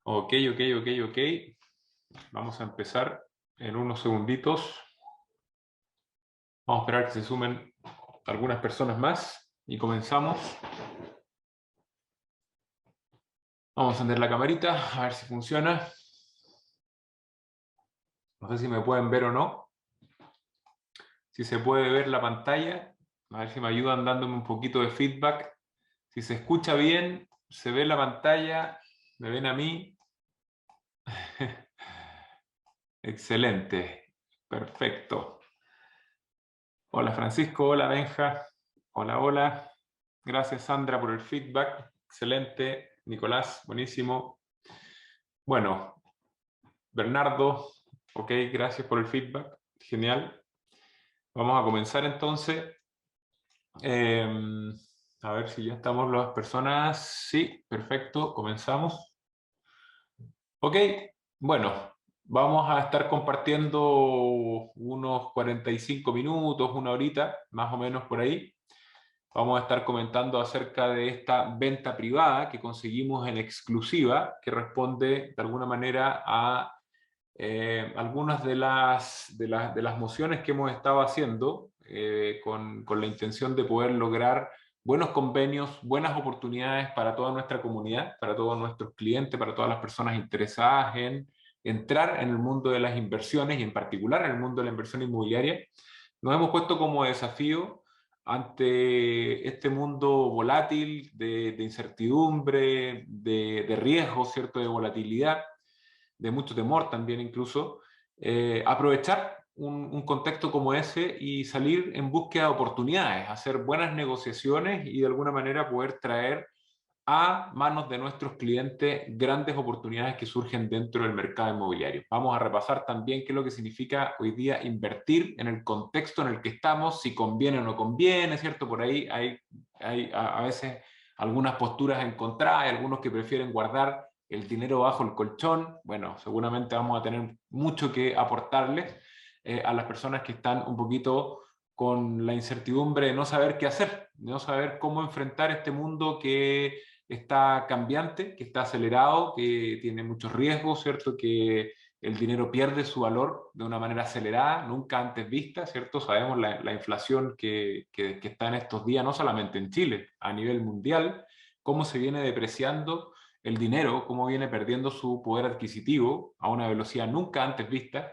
Ok, ok, ok, ok. Vamos a empezar en unos segunditos. Vamos a esperar que se sumen algunas personas más y comenzamos. Vamos a encender la camarita, a ver si funciona. No sé si me pueden ver o no. Si se puede ver la pantalla, a ver si me ayudan dándome un poquito de feedback. Si se escucha bien, se ve la pantalla, me ven a mí. Excelente, perfecto. Hola Francisco, hola Benja, hola, hola. Gracias Sandra por el feedback, excelente. Nicolás, buenísimo. Bueno, Bernardo, ok, gracias por el feedback, genial. Vamos a comenzar entonces. Eh, a ver si ya estamos las personas. Sí, perfecto, comenzamos. Ok, bueno, vamos a estar compartiendo unos 45 minutos, una horita, más o menos por ahí. Vamos a estar comentando acerca de esta venta privada que conseguimos en exclusiva, que responde de alguna manera a algunas de las mociones que hemos estado haciendo con la intención de poder lograr buenos convenios, buenas oportunidades para toda nuestra comunidad, para todos nuestros clientes, para todas las personas interesadas en entrar en el mundo de las inversiones y en particular en el mundo de la inversión inmobiliaria. Nos hemos puesto como desafío ante este mundo volátil de incertidumbre, de riesgo, ¿cierto?, de volatilidad, de mucho temor también incluso, aprovechar un contexto como ese y salir en búsqueda de oportunidades, hacer buenas negociaciones y de alguna manera poder traer a manos de nuestros clientes grandes oportunidades que surgen dentro del mercado inmobiliario. Vamos a repasar también qué es lo que significa hoy día invertir en el contexto en el que estamos, si conviene o no conviene, ¿cierto? Por ahí hay a veces algunas posturas encontradas, hay algunos que prefieren guardar el dinero bajo el colchón. Bueno, seguramente vamos a tener mucho que aportarles a las personas que están un poquito con la incertidumbre de no saber qué hacer, de no saber cómo enfrentar este mundo que está cambiante, que está acelerado, que tiene muchos riesgos, ¿cierto? Que el dinero pierde su valor de una manera acelerada, nunca antes vista, ¿cierto? Sabemos la inflación que está en estos días, no solamente en Chile, a nivel mundial, cómo se viene depreciando el dinero, cómo viene perdiendo su poder adquisitivo a una velocidad nunca antes vista.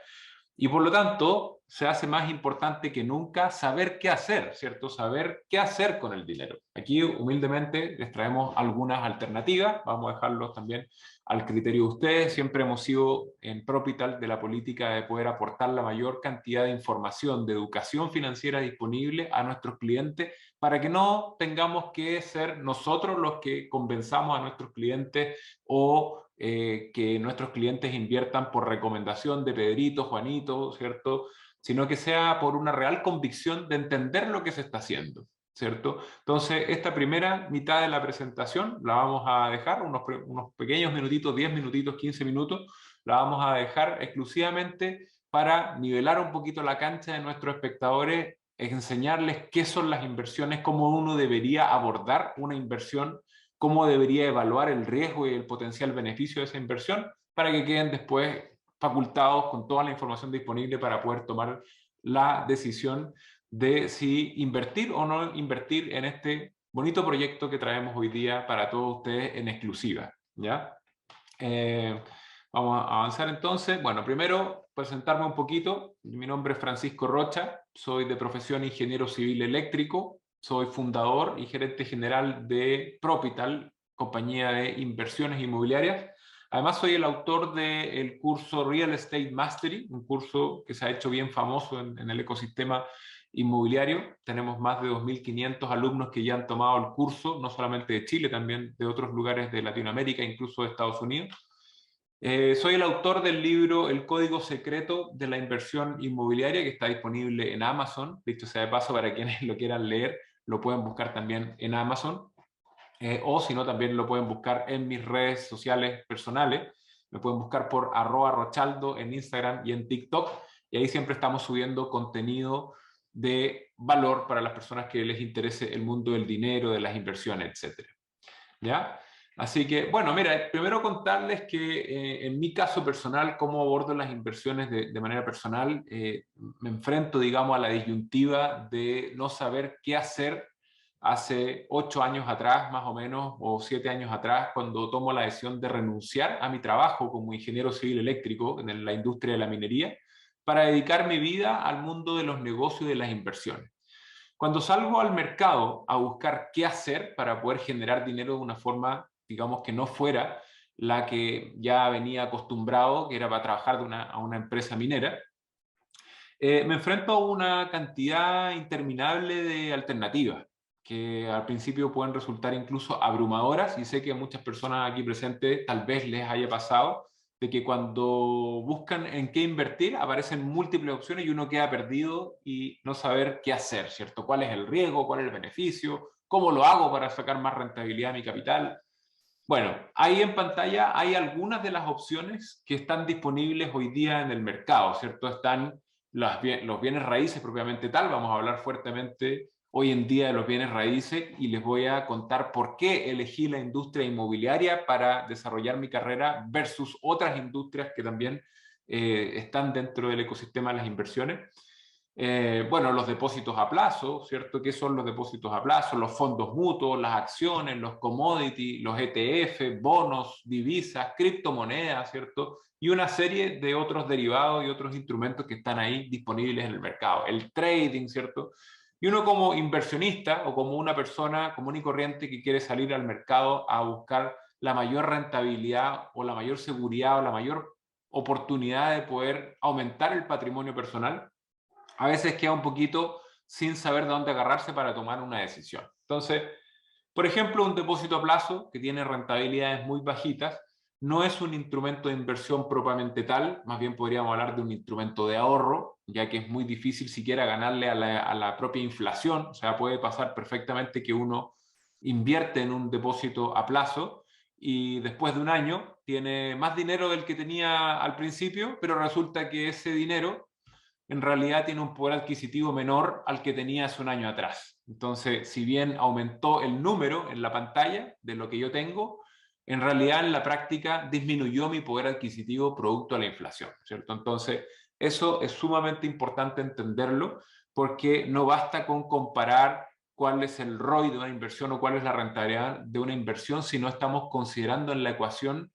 Y por lo tanto, se hace más importante que nunca saber qué hacer, ¿cierto? Saber qué hacer con el dinero. Aquí, humildemente, les traemos algunas alternativas. Vamos a dejarlos también al criterio de ustedes. Siempre hemos sido en Propital de la política de poder aportar la mayor cantidad de información, de educación financiera disponible a nuestros clientes para que no tengamos que ser nosotros los que convenzamos a nuestros clientes o que nuestros clientes inviertan por recomendación de Pedrito, Juanito, ¿cierto? Sino que sea por una real convicción de entender lo que se está haciendo, ¿cierto? Entonces, esta primera mitad de la presentación la vamos a dejar, unos pequeños minutitos, 10 minutitos, 15 minutos, la vamos a dejar exclusivamente para nivelar un poquito la cancha de nuestros espectadores, enseñarles qué son las inversiones, cómo uno debería abordar una inversión, cómo debería evaluar el riesgo y el potencial beneficio de esa inversión para que queden después facultados con toda la información disponible para poder tomar la decisión de si invertir o no invertir en este bonito proyecto que traemos hoy día para todos ustedes en exclusiva, ¿ya? Eh, Vamos a avanzar entonces. Bueno, primero presentarme un poquito. Mi nombre es Francisco Rocha, soy de profesión ingeniero civil eléctrico, soy fundador y gerente general de Propital, compañía de inversiones inmobiliarias. Además, soy el autor del curso Real Estate Mastery, un curso que se ha hecho bien famoso en el ecosistema inmobiliario. Tenemos más de 2.500 alumnos que ya han tomado el curso, no solamente de Chile, también de otros lugares de Latinoamérica, incluso de Estados Unidos. Soy el autor del libro El Código Secreto de la Inversión Inmobiliaria, que está disponible en Amazon. Dicho sea de paso, para quienes lo quieran leer, lo pueden buscar también en Amazon. O si no, también lo pueden buscar en mis redes sociales personales. Me pueden buscar por @rochaldo en Instagram y en TikTok. Y ahí siempre estamos subiendo contenido de valor para las personas que les interese el mundo del dinero, de las inversiones, etcétera. ¿Ya? Así que, bueno, mira, primero contarles que en mi caso personal, cómo abordo las inversiones de manera personal, me enfrento, digamos, a la disyuntiva de no saber qué hacer hace 8 años atrás, más o menos, o 7 años atrás, cuando tomo la decisión de renunciar a mi trabajo como ingeniero civil eléctrico en la industria de la minería para dedicar mi vida al mundo de los negocios y de las inversiones. Cuando salgo al mercado a buscar qué hacer para poder generar dinero de una forma, digamos, que no fuera la que ya venía acostumbrado, que era para trabajar a una empresa minera, me enfrento a una cantidad interminable de alternativas que al principio pueden resultar incluso abrumadoras, y sé que a muchas personas aquí presentes tal vez les haya pasado de que cuando buscan en qué invertir aparecen múltiples opciones y uno queda perdido y no saber qué hacer, ¿cierto? ¿Cuál es el riesgo? ¿Cuál es el beneficio? ¿Cómo lo hago para sacar más rentabilidad a mi capital? Bueno, ahí en pantalla hay algunas de las opciones que están disponibles hoy día en el mercado, ¿cierto? Están los bienes raíces propiamente tal, vamos a hablar fuertemente hoy en día de los bienes raíces y les voy a contar por qué elegí la industria inmobiliaria para desarrollar mi carrera versus otras industrias que también están dentro del ecosistema de las inversiones. Bueno, los depósitos a plazo, ¿cierto? ¿Qué son los depósitos a plazo? Los fondos mutuos, las acciones, los commodities, los ETF, bonos, divisas, criptomonedas, ¿cierto? Y una serie de otros derivados y otros instrumentos que están ahí disponibles en el mercado. El trading, ¿cierto? Y uno como inversionista o como una persona común y corriente que quiere salir al mercado a buscar la mayor rentabilidad o la mayor seguridad o la mayor oportunidad de poder aumentar el patrimonio personal, a veces queda un poquito sin saber de dónde agarrarse para tomar una decisión. Entonces, por ejemplo, un depósito a plazo que tiene rentabilidades muy bajitas no es un instrumento de inversión propiamente tal, más bien podríamos hablar de un instrumento de ahorro, ya que es muy difícil siquiera ganarle a la propia inflación. O sea, puede pasar perfectamente que uno invierte en un depósito a plazo y después de un año tiene más dinero del que tenía al principio, pero resulta que ese dinero en realidad tiene un poder adquisitivo menor al que tenía hace un año atrás. Entonces, si bien aumentó el número en la pantalla de lo que yo tengo, en realidad en la práctica disminuyó mi poder adquisitivo producto de la inflación, ¿cierto? Entonces, eso es sumamente importante entenderlo porque no basta con comparar cuál es el ROI de una inversión o cuál es la rentabilidad de una inversión si no estamos considerando en la ecuación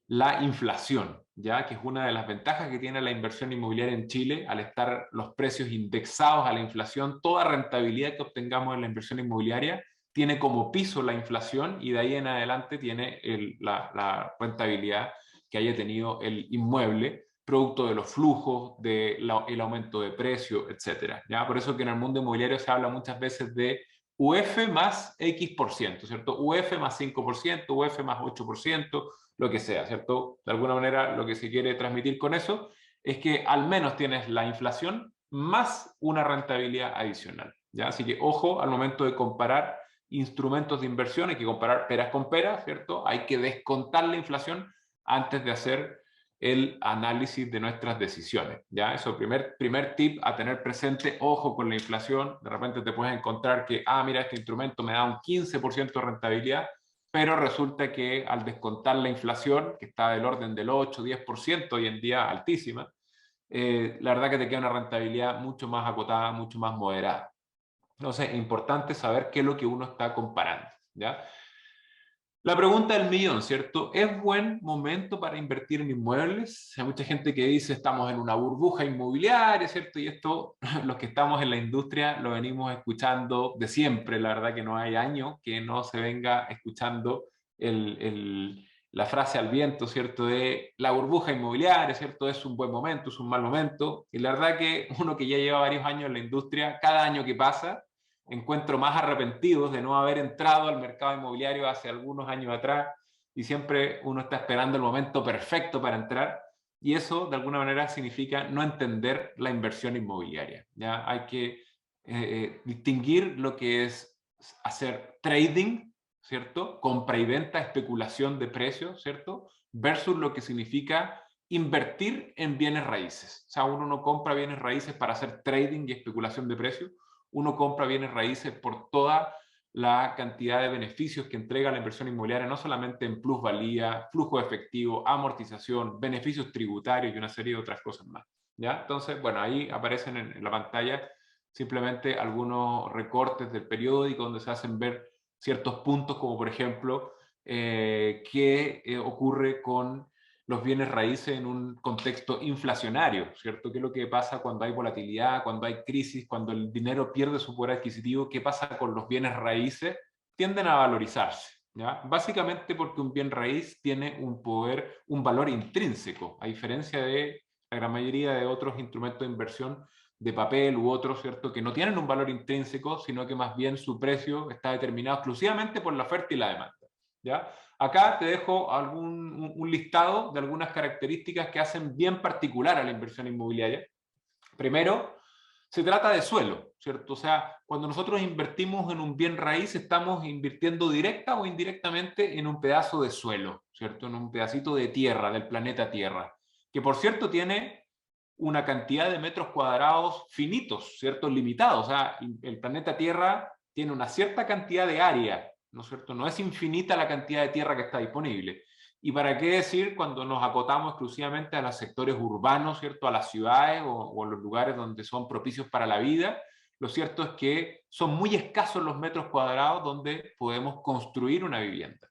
la inflación, ya que es una de las ventajas que tiene la inversión inmobiliaria en Chile. Al estar los precios indexados a la inflación, toda rentabilidad que obtengamos en la inversión inmobiliaria tiene como piso la inflación y de ahí en adelante tiene la rentabilidad que haya tenido el inmueble, producto de los flujos, del aumento de precio, etcétera. ¿Ya? Por eso que en el mundo inmobiliario se habla muchas veces de UF más X%, ¿cierto? UF más 5%, UF más 8%, lo que sea, ¿cierto? De alguna manera lo que se quiere transmitir con eso es que al menos tienes la inflación más una rentabilidad adicional, ¿ya? Así que ojo al momento de comparar instrumentos de inversión, hay que comparar peras con peras, ¿cierto? Hay que descontar la inflación antes de hacer el análisis de nuestras decisiones, ¿ya? Eso, primer tip a tener presente, ojo con la inflación. De repente te puedes encontrar que, mira, este instrumento me da un 15% de rentabilidad, pero resulta que al descontar la inflación, que está del orden del 8-10%, hoy en día altísima, la verdad que te queda una rentabilidad mucho más acotada, mucho más moderada. Entonces, es importante saber qué es lo que uno está comparando, ¿ya? La pregunta del millón, ¿cierto? ¿Es buen momento para invertir en inmuebles? Hay mucha gente que dice estamos en una burbuja inmobiliaria, ¿cierto? Y esto, los que estamos en la industria, lo venimos escuchando de siempre. La verdad que no hay año que no se venga escuchando la frase al viento, ¿cierto? De la burbuja inmobiliaria, ¿cierto? Es un buen momento, es un mal momento. Y la verdad que uno que ya lleva varios años en la industria, cada año que pasa, encuentro más arrepentidos de no haber entrado al mercado inmobiliario hace algunos años atrás, y siempre uno está esperando el momento perfecto para entrar, y eso de alguna manera significa no entender la inversión inmobiliaria. ¿Ya? Hay que distinguir lo que es hacer trading, ¿cierto? Compra y venta, especulación de precios, ¿cierto? Versus lo que significa invertir en bienes raíces. O sea, uno no compra bienes raíces para hacer trading y especulación de precios, uno compra bienes raíces por toda la cantidad de beneficios que entrega la inversión inmobiliaria, no solamente en plusvalía, flujo de efectivo, amortización, beneficios tributarios y una serie de otras cosas más, ¿ya? Entonces, bueno, ahí aparecen en la pantalla simplemente algunos recortes del periódico donde se hacen ver ciertos puntos, como por ejemplo, qué ocurre con los bienes raíces en un contexto inflacionario, ¿cierto? ¿Qué es lo que pasa cuando hay volatilidad, cuando hay crisis, cuando el dinero pierde su poder adquisitivo? ¿Qué pasa con los bienes raíces? Tienden a valorizarse, ¿ya? Básicamente porque un bien raíz tiene un poder, un valor intrínseco, a diferencia de la gran mayoría de otros instrumentos de inversión de papel u otros, ¿cierto? Que no tienen un valor intrínseco, sino que más bien su precio está determinado exclusivamente por la oferta y la demanda, ¿ya? Acá te dejo un listado de algunas características que hacen bien particular a la inversión inmobiliaria. Primero, se trata de suelo, ¿cierto? O sea, cuando nosotros invertimos en un bien raíz, estamos invirtiendo directa o indirectamente en un pedazo de suelo, ¿cierto? En un pedacito de tierra, del planeta Tierra, que por cierto tiene una cantidad de metros cuadrados finitos, ¿cierto? Limitados. O sea, el planeta Tierra tiene una cierta cantidad de área, ¿no es cierto? No es infinita la cantidad de tierra que está disponible. ¿Y para qué decir cuando nos acotamos exclusivamente a los sectores urbanos, ¿cierto? A las ciudades o los lugares donde son propicios para la vida? Lo cierto es que son muy escasos los metros cuadrados donde podemos construir una vivienda.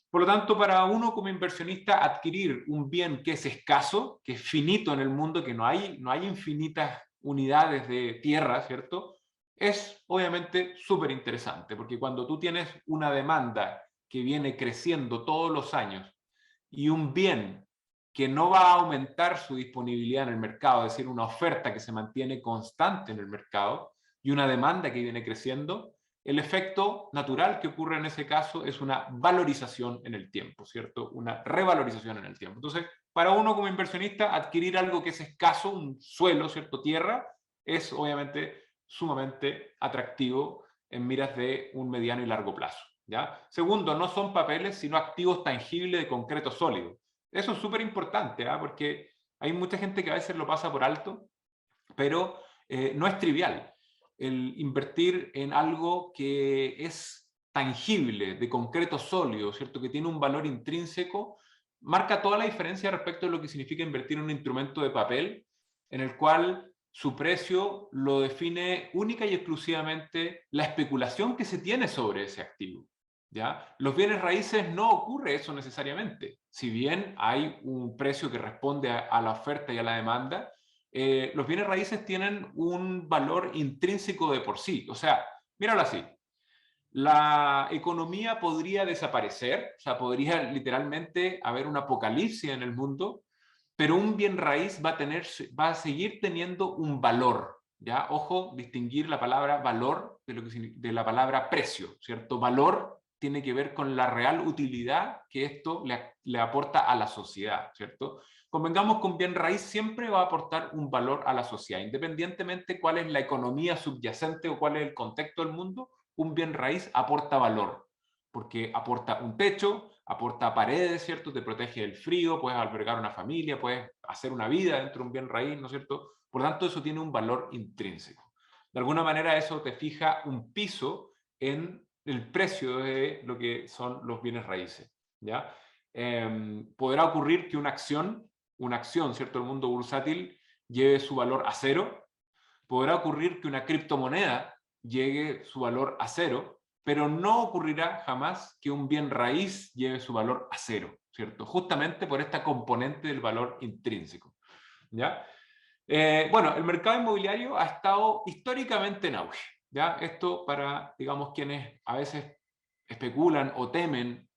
Por lo tanto, para uno como inversionista, adquirir un bien que es escaso, que es finito en el mundo, que no hay infinitas unidades de tierra, ¿cierto? Es obviamente súper interesante, porque cuando tú tienes una demanda que viene creciendo todos los años y un bien que no va a aumentar su disponibilidad en el mercado, es decir, una oferta que se mantiene constante en el mercado y una demanda que viene creciendo, el efecto natural que ocurre en ese caso es una valorización en el tiempo, ¿cierto? Una revalorización en el tiempo. Entonces, para uno como inversionista, adquirir algo que es escaso, un suelo, ¿cierto? Tierra, es obviamente sumamente atractivo en miras de un mediano y largo plazo, ¿ya? Segundo, no son papeles, sino activos tangibles de concreto sólido. Eso es súper importante, ¿eh? Porque hay mucha gente que a veces lo pasa por alto, pero no es trivial el invertir en algo que es tangible, de concreto sólido, ¿cierto? Que tiene un valor intrínseco, marca toda la diferencia respecto a lo que significa invertir en un instrumento de papel en el cual su precio lo define única y exclusivamente la especulación que se tiene sobre ese activo, ¿ya? Los bienes raíces no ocurre eso necesariamente. Si bien hay un precio que responde a la oferta y a la demanda, los bienes raíces tienen un valor intrínseco de por sí. O sea, míralo así. La economía podría desaparecer, o sea, podría literalmente haber un apocalipsis en el mundo, pero un bien raíz va a seguir teniendo un valor, ¿ya? Ojo, distinguir la palabra valor de la palabra precio, ¿cierto? Valor tiene que ver con la real utilidad que esto le aporta a la sociedad, ¿cierto? Convengamos que un bien raíz siempre va a aportar un valor a la sociedad, independientemente cuál es la economía subyacente o cuál es el contexto del mundo, un bien raíz aporta valor, porque aporta un techo, aporta paredes, ¿cierto? Te protege del frío, puedes albergar una familia, puedes hacer una vida dentro de un bien raíz, ¿no es cierto? Por lo tanto, eso tiene un valor intrínseco. De alguna manera eso te fija un piso en el precio de lo que son los bienes raíces, ¿ya? Podrá ocurrir que una acción, ¿cierto? El mundo bursátil lleve su valor a cero. Podrá ocurrir que una criptomoneda llegue su valor a cero, pero no ocurrirá jamás que un bien raíz lleve su valor a cero, ¿cierto? Justamente por esta componente del valor intrínseco, ¿ya? Bueno, el mercado inmobiliario ha estado históricamente en auge, ¿ya? Esto para, digamos, quienes a veces especulan o temen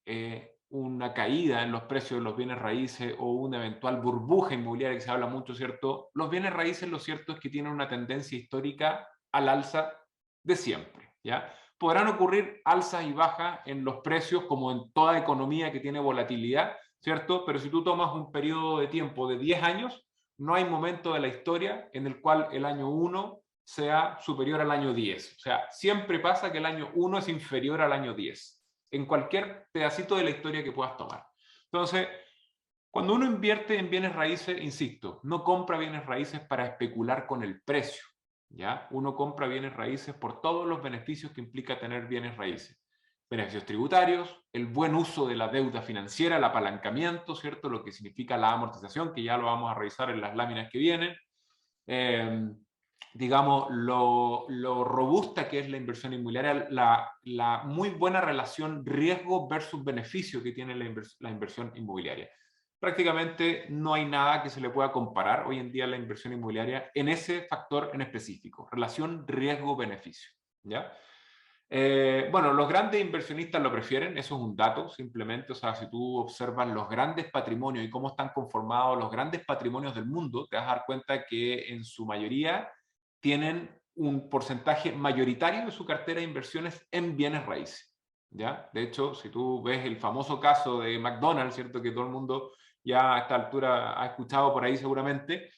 una caída en los precios de los bienes raíces o una eventual burbuja inmobiliaria que se habla mucho, ¿cierto? Los bienes raíces, lo cierto es que tienen una tendencia histórica al alza de siempre, ¿ya? Podrán ocurrir alzas y bajas en los precios como en toda economía que tiene volatilidad, ¿cierto? Pero si tú tomas un periodo de tiempo de 10 años, no hay momento de la historia en el cual el año 1 sea superior al año 10. O sea, siempre pasa que el año 1 es inferior al año 10 en cualquier pedacito de la historia que puedas tomar. Entonces, cuando uno invierte en bienes raíces, insisto, no compra bienes raíces para especular con el precio. ¿ya? Uno compra bienes raíces por todos los beneficios que implica tener bienes raíces. Beneficios tributarios, el buen uso de la deuda financiera, el apalancamiento, ¿cierto? Lo que significa la amortización, que ya lo vamos a revisar en las láminas que vienen. Digamos, lo robusta que es la inversión inmobiliaria, la muy buena relación riesgo versus beneficio que tiene la inversión inmobiliaria. Prácticamente no hay nada que se le pueda comparar hoy en día a la inversión inmobiliaria en ese factor en específico, relación riesgo-beneficio, ¿ya? Bueno, los grandes inversionistas lo prefieren, eso es un dato simplemente, o sea, si tú observas los grandes patrimonios y cómo están conformados los grandes patrimonios del mundo, te vas a dar cuenta que en su mayoría tienen un porcentaje mayoritario de su cartera de inversiones en bienes raíces, ¿ya? De hecho, si tú ves el famoso caso de McDonald's, ¿cierto? Que todo el mundo ya a esta altura ha escuchado por ahí seguramente,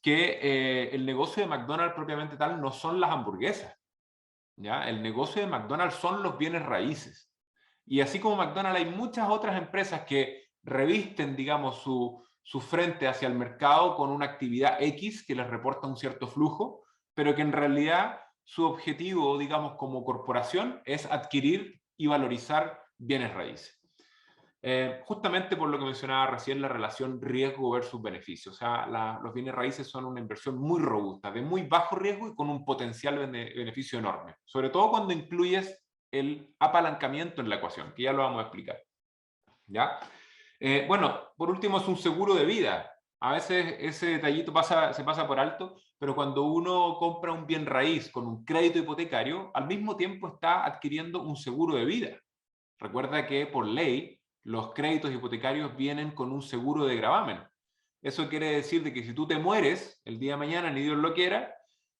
que el negocio de McDonald's propiamente tal no son las hamburguesas, ¿ya? El negocio de McDonald's son los bienes raíces. Y así como McDonald's, hay muchas otras empresas que revisten, digamos, su frente hacia el mercado con una actividad X que les reporta un cierto flujo, pero que en realidad su objetivo, digamos, como corporación es adquirir y valorizar bienes raíces. Justamente por lo que mencionaba recién, la relación riesgo versus beneficio. O sea, los bienes raíces son una inversión muy robusta, de muy bajo riesgo y con un potencial beneficio enorme. Sobre todo cuando incluyes el apalancamiento en la ecuación, que ya lo vamos a explicar. ¿Ya? Bueno, por último es un seguro de vida. A veces ese detallito se pasa por alto, pero cuando uno compra un bien raíz con un crédito hipotecario, al mismo tiempo está adquiriendo un seguro de vida. Recuerda que por ley los créditos hipotecarios vienen con un seguro de gravamen. Eso quiere decir de que si tú te mueres el día de mañana, ni Dios lo quiera,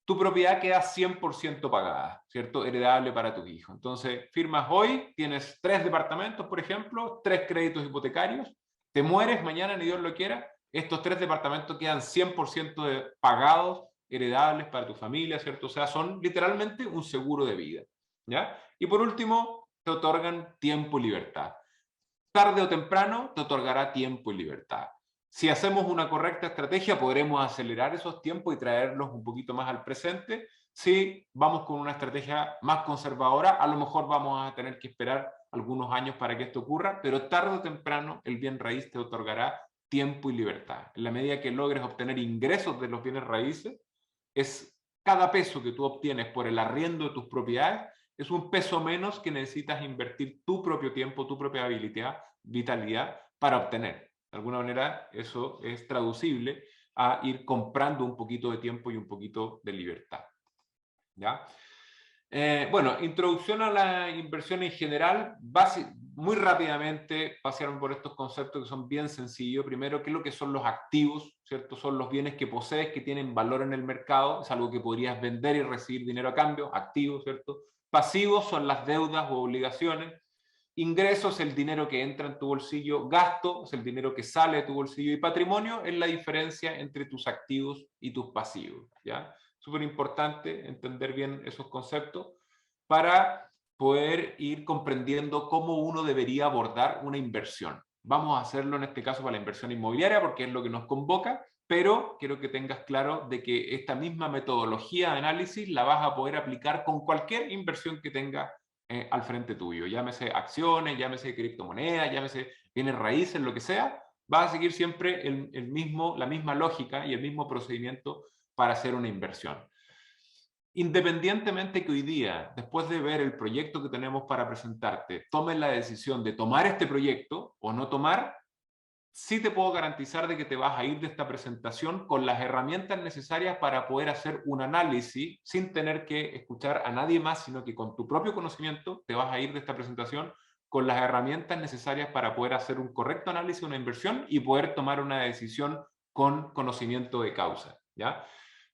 tu propiedad queda 100% pagada, ¿cierto? Heredable para tus hijos. Entonces, firmas hoy, tienes 3 departamentos, por ejemplo, 3 créditos hipotecarios, te mueres mañana, ni Dios lo quiera, estos 3 departamentos quedan 100% pagados, heredables para tu familia, ¿cierto? O sea, son literalmente un seguro de vida, ¿ya? Y por último, te otorgan tiempo y libertad. Tarde o temprano te otorgará tiempo y libertad. Si hacemos una correcta estrategia, podremos acelerar esos tiempos y traerlos un poquito más al presente. Si vamos con una estrategia más conservadora, a lo mejor vamos a tener que esperar algunos años para que esto ocurra, pero tarde o temprano el bien raíz te otorgará tiempo y libertad. En la medida que logres obtener ingresos de los bienes raíces, es cada peso que tú obtienes por el arriendo de tus propiedades, es un peso menos que necesitas invertir tu propio tiempo, tu propia vitalidad para obtener. De alguna manera eso es traducible a ir comprando un poquito de tiempo y un poquito de libertad. ¿Ya? Bueno, introducción a la inversión en general, muy rápidamente pasaron por estos conceptos que son bien sencillos. Primero, ¿qué es lo que son los activos? ¿Cierto? Son los bienes que posees que tienen valor en el mercado, es algo que podrías vender y recibir dinero a cambio, activos, ¿cierto? Pasivos son las deudas o obligaciones. Ingresos, el dinero que entra en tu bolsillo. Gasto, es el dinero que sale de tu bolsillo. Y patrimonio es la diferencia entre tus activos y tus pasivos, ¿ya? Súper importante entender bien esos conceptos para poder ir comprendiendo cómo uno debería abordar una inversión. Vamos a hacerlo en este caso para la inversión inmobiliaria porque es lo que nos convoca, pero quiero que tengas claro de que esta misma metodología de análisis la vas a poder aplicar con cualquier inversión que tengas al frente tuyo. Llámese acciones, llámese criptomonedas, llámese bienes raíces, lo que sea, vas a seguir siempre la misma lógica y el mismo procedimiento para hacer una inversión. Independientemente que hoy día, después de ver el proyecto que tenemos para presentarte, tomes la decisión de tomar este proyecto o no tomar, sí te puedo garantizar de que te vas a ir de esta presentación con las herramientas necesarias para poder hacer un análisis sin tener que escuchar a nadie más, sino que con tu propio conocimiento te vas a ir de esta presentación con las herramientas necesarias para poder hacer un correcto análisis de una inversión y poder tomar una decisión con conocimiento de causa, ¿ya?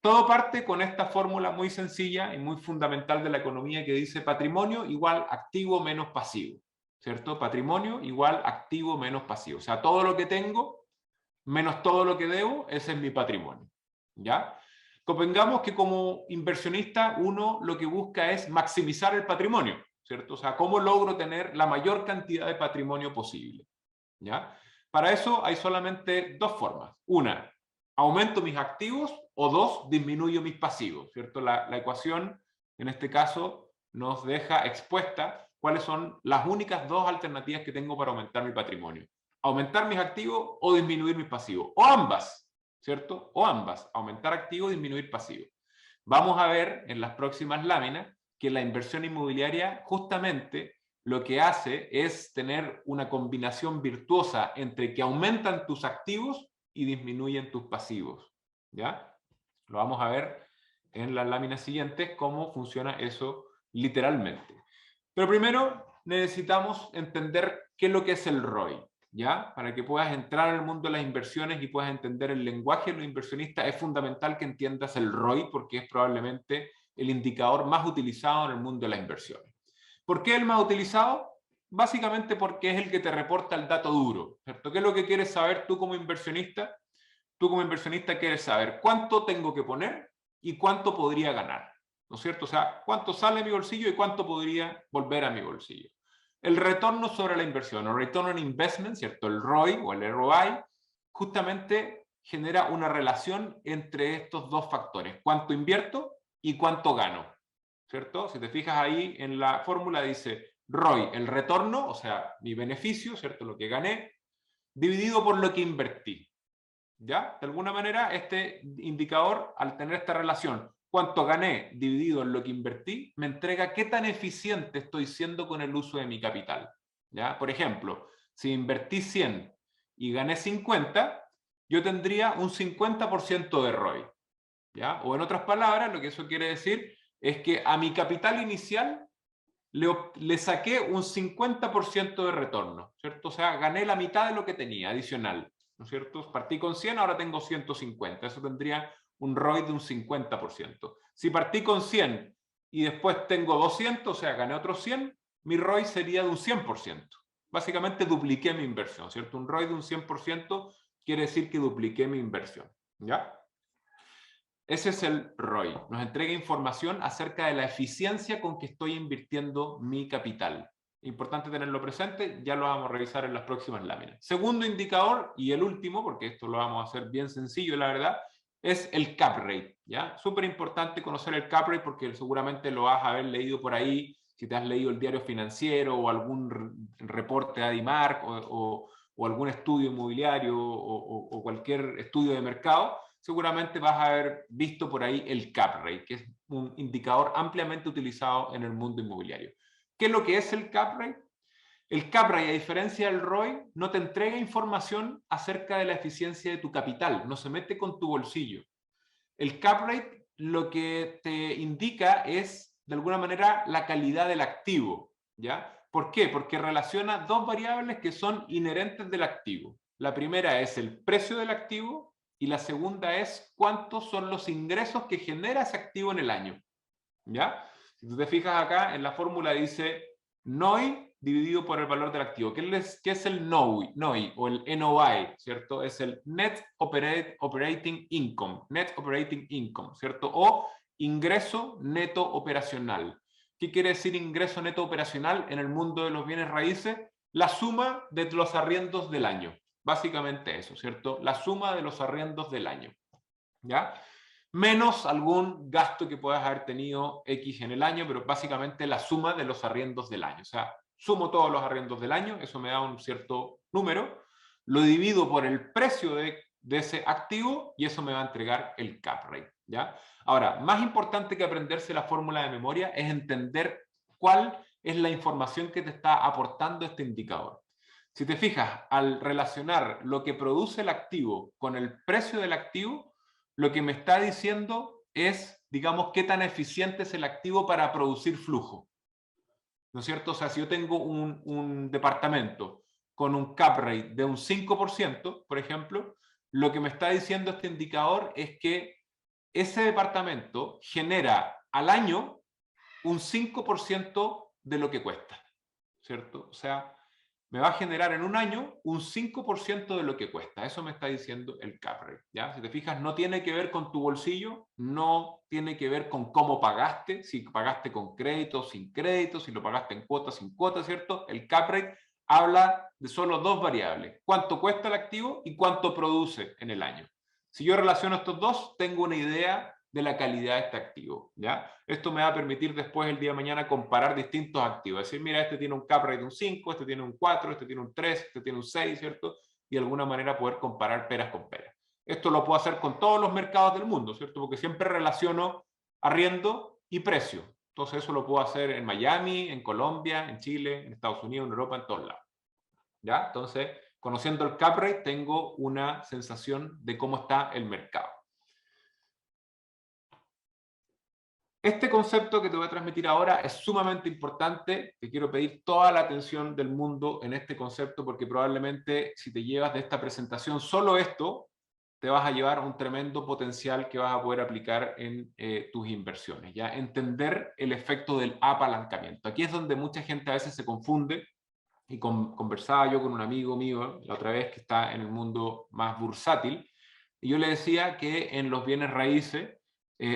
Todo parte con esta fórmula muy sencilla y muy fundamental de la economía que dice patrimonio igual activo menos pasivo, ¿cierto? Patrimonio igual activo menos pasivo. O sea, todo lo que tengo menos todo lo que debo, ese es mi patrimonio, ¿ya? Convengamos que como inversionista uno lo que busca es maximizar el patrimonio, ¿cierto? O sea, ¿cómo logro tener la mayor cantidad de patrimonio posible? ¿Ya? Para eso hay solamente dos formas. Una, aumento mis activos o 2, disminuyo mis pasivos, ¿cierto? La ecuación, en este caso, nos deja expuesta cuáles son las únicas dos alternativas que tengo para aumentar mi patrimonio. Aumentar mis activos o disminuir mis pasivos. O ambas, ¿cierto? O ambas. Aumentar activos y disminuir pasivos. Vamos a ver en las próximas láminas que la inversión inmobiliaria justamente lo que hace es tener una combinación virtuosa entre que aumentan tus activos y disminuyen tus pasivos. ¿Ya? Lo vamos a ver en las láminas siguientes cómo funciona eso literalmente. Pero primero necesitamos entender qué es lo que es el ROI, ¿ya? Para que puedas entrar en el mundo de las inversiones y puedas entender el lenguaje de los inversionistas, es fundamental que entiendas el ROI porque es probablemente el indicador más utilizado en el mundo de las inversiones. ¿Por qué el más utilizado? Básicamente porque es el que te reporta el dato duro, ¿cierto? ¿Qué es lo que quieres saber tú como inversionista? Tú como inversionista quieres saber cuánto tengo que poner y cuánto podría ganar, ¿no es cierto? O sea, cuánto sale de mi bolsillo y cuánto podría volver a mi bolsillo. El retorno sobre la inversión, o return on investment, ¿cierto? El ROI o el ROI, justamente genera una relación entre estos dos factores, cuánto invierto y cuánto gano, ¿cierto? Si te fijas ahí en la fórmula dice ROI, el retorno, o sea, mi beneficio, ¿cierto? Lo que gané, dividido por lo que invertí. ¿Ya? De alguna manera, este indicador, al tener esta relación, cuánto gané dividido en lo que invertí, me entrega qué tan eficiente estoy siendo con el uso de mi capital. ¿Ya? Por ejemplo, si invertí 100 y gané 50, yo tendría un 50% de ROI. ¿Ya? O en otras palabras, lo que eso quiere decir es que a mi capital inicial le saqué un 50% de retorno, ¿cierto? O sea, gané la mitad de lo que tenía adicional, ¿no es cierto? Partí con 100, ahora tengo 150, eso tendría un ROI de un 50%. Si partí con 100 y después tengo 200, o sea, gané otros 100, mi ROI sería de un 100%. Básicamente dupliqué mi inversión, ¿cierto? Un ROI de un 100% quiere decir que dupliqué mi inversión, ¿ya? Ese es el ROI. Nos entrega información acerca de la eficiencia con que estoy invirtiendo mi capital. Importante tenerlo presente, ya lo vamos a revisar en las próximas láminas. Segundo indicador, y el último, porque esto lo vamos a hacer bien sencillo, la verdad, es el cap rate. ¿Ya? Súper importante conocer el cap rate porque seguramente lo vas a haber leído por ahí, si te has leído el diario financiero o algún reporte de Adimark o algún estudio inmobiliario o cualquier estudio de mercado, seguramente vas a haber visto por ahí el cap rate, que es un indicador ampliamente utilizado en el mundo inmobiliario. ¿Qué es lo que es el cap rate? El cap rate, a diferencia del ROI, no te entrega información acerca de la eficiencia de tu capital, no se mete con tu bolsillo. El cap rate lo que te indica es, de alguna manera, la calidad del activo, ¿ya? ¿Por qué? Porque relaciona dos variables que son inherentes del activo. La primera es el precio del activo y la segunda es cuántos son los ingresos que genera ese activo en el año. ¿Ya? Si tú te fijas acá, en la fórmula dice NOI dividido por el valor del activo. ¿Qué es el NOI o el NOI? ¿Cierto? Es el Net Operating Income. Net Operating Income, ¿cierto? O ingreso neto operacional. ¿Qué quiere decir ingreso neto operacional en el mundo de los bienes raíces? La suma de los arriendos del año. Básicamente eso, ¿cierto? La suma de los arriendos del año. ¿Ya? Menos algún gasto que puedas haber tenido X en el año, pero básicamente la suma de los arriendos del año. O sea, sumo todos los arriendos del año, eso me da un cierto número, lo divido por el precio de ese activo y eso me va a entregar el cap rate. ¿Ya? Ahora, más importante que aprenderse la fórmula de memoria es entender cuál es la información que te está aportando este indicador. Si te fijas, al relacionar lo que produce el activo con el precio del activo, lo que me está diciendo es, digamos, qué tan eficiente es el activo para producir flujo. ¿No es cierto? O sea, si yo tengo un departamento con un cap rate de un 5%, por ejemplo, lo que me está diciendo este indicador es que ese departamento genera al año un 5% de lo que cuesta, ¿cierto? O sea, me va a generar en un año un 5% de lo que cuesta. Eso me está diciendo el cap rate, ¿ya? Si te fijas, no tiene que ver con tu bolsillo, no tiene que ver con cómo pagaste, si pagaste con crédito, sin crédito, si lo pagaste en cuotas, sin cuotas, ¿cierto? El cap rate habla de solo dos variables, cuánto cuesta el activo y cuánto produce en el año. Si yo relaciono estos dos, tengo una idea de la calidad de este activo, ¿ya? Esto me va a permitir después, el día de mañana, comparar distintos activos. Es decir, mira, este tiene un cap rate de un 5, este tiene un 4, este tiene un 3, este tiene un 6, ¿cierto? Y de alguna manera poder comparar peras con peras. Esto lo puedo hacer con todos los mercados del mundo, ¿cierto? Porque siempre relaciono arriendo y precio. Entonces eso lo puedo hacer en Miami, en Colombia, en Chile, en Estados Unidos, en Europa, en todos lados. ¿Ya? Entonces, conociendo el cap rate, tengo una sensación de cómo está el mercado. Este concepto que te voy a transmitir ahora es sumamente importante. Te quiero pedir toda la atención del mundo en este concepto, porque probablemente si te llevas de esta presentación solo esto, te vas a llevar un tremendo potencial que vas a poder aplicar en tus inversiones. ¿Ya? Entender el efecto del apalancamiento. Aquí es donde mucha gente a veces se confunde, y conversaba yo con un amigo mío la otra vez que está en el mundo más bursátil, y yo le decía que en los bienes raíces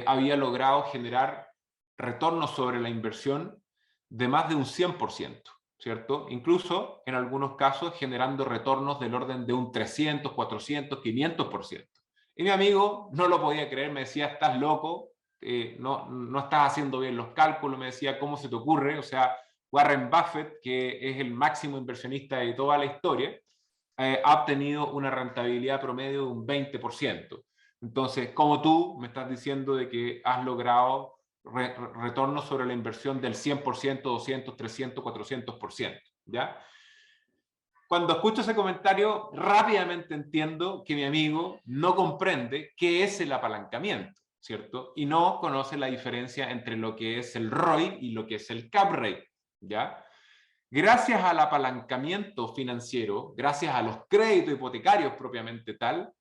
había logrado generar retornos sobre la inversión de más de un 100%, ¿cierto? Incluso en algunos casos generando retornos del orden de un 300, 400, 500%. Y mi amigo no lo podía creer, me decía, estás loco, no estás haciendo bien los cálculos, me decía, ¿cómo se te ocurre? O sea, Warren Buffett, que es el máximo inversionista de toda la historia, ha obtenido una rentabilidad promedio de un 20%. Entonces, como tú me estás diciendo de que has logrado retorno sobre la inversión del 100%, 200, 300, 400%, ¿ya? Cuando escucho ese comentario, rápidamente entiendo que mi amigo no comprende qué es el apalancamiento, ¿cierto? Y no conoce la diferencia entre lo que es el ROI y lo que es el cap rate, ¿ya? Gracias al apalancamiento financiero, gracias a los créditos hipotecarios propiamente tal,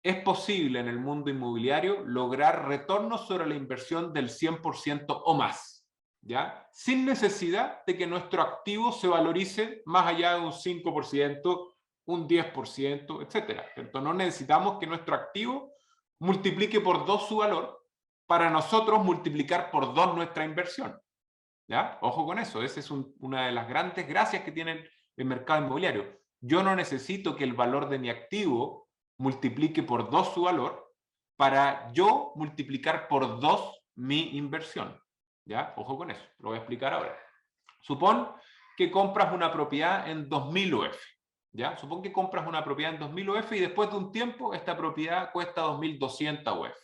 es posible en el mundo inmobiliario lograr retornos sobre la inversión del 100% o más, ¿ya? Sin necesidad de que nuestro activo se valorice más allá de un 5%, un 10%, etcétera. ¿Cierto? No necesitamos que nuestro activo multiplique por 2 su valor para nosotros multiplicar por 2 nuestra inversión. ¿Ya? Ojo con eso, esa es una de las grandes gracias que tiene el mercado inmobiliario. Yo no necesito que el valor de mi activo multiplique por 2 su valor para yo multiplicar por 2 mi inversión. ¿Ya? Ojo con eso, lo voy a explicar ahora. Supón que compras una propiedad en 2000 UF. ¿Ya? Supón que compras una propiedad en 2000 UF y después de un tiempo esta propiedad cuesta 2200 UF.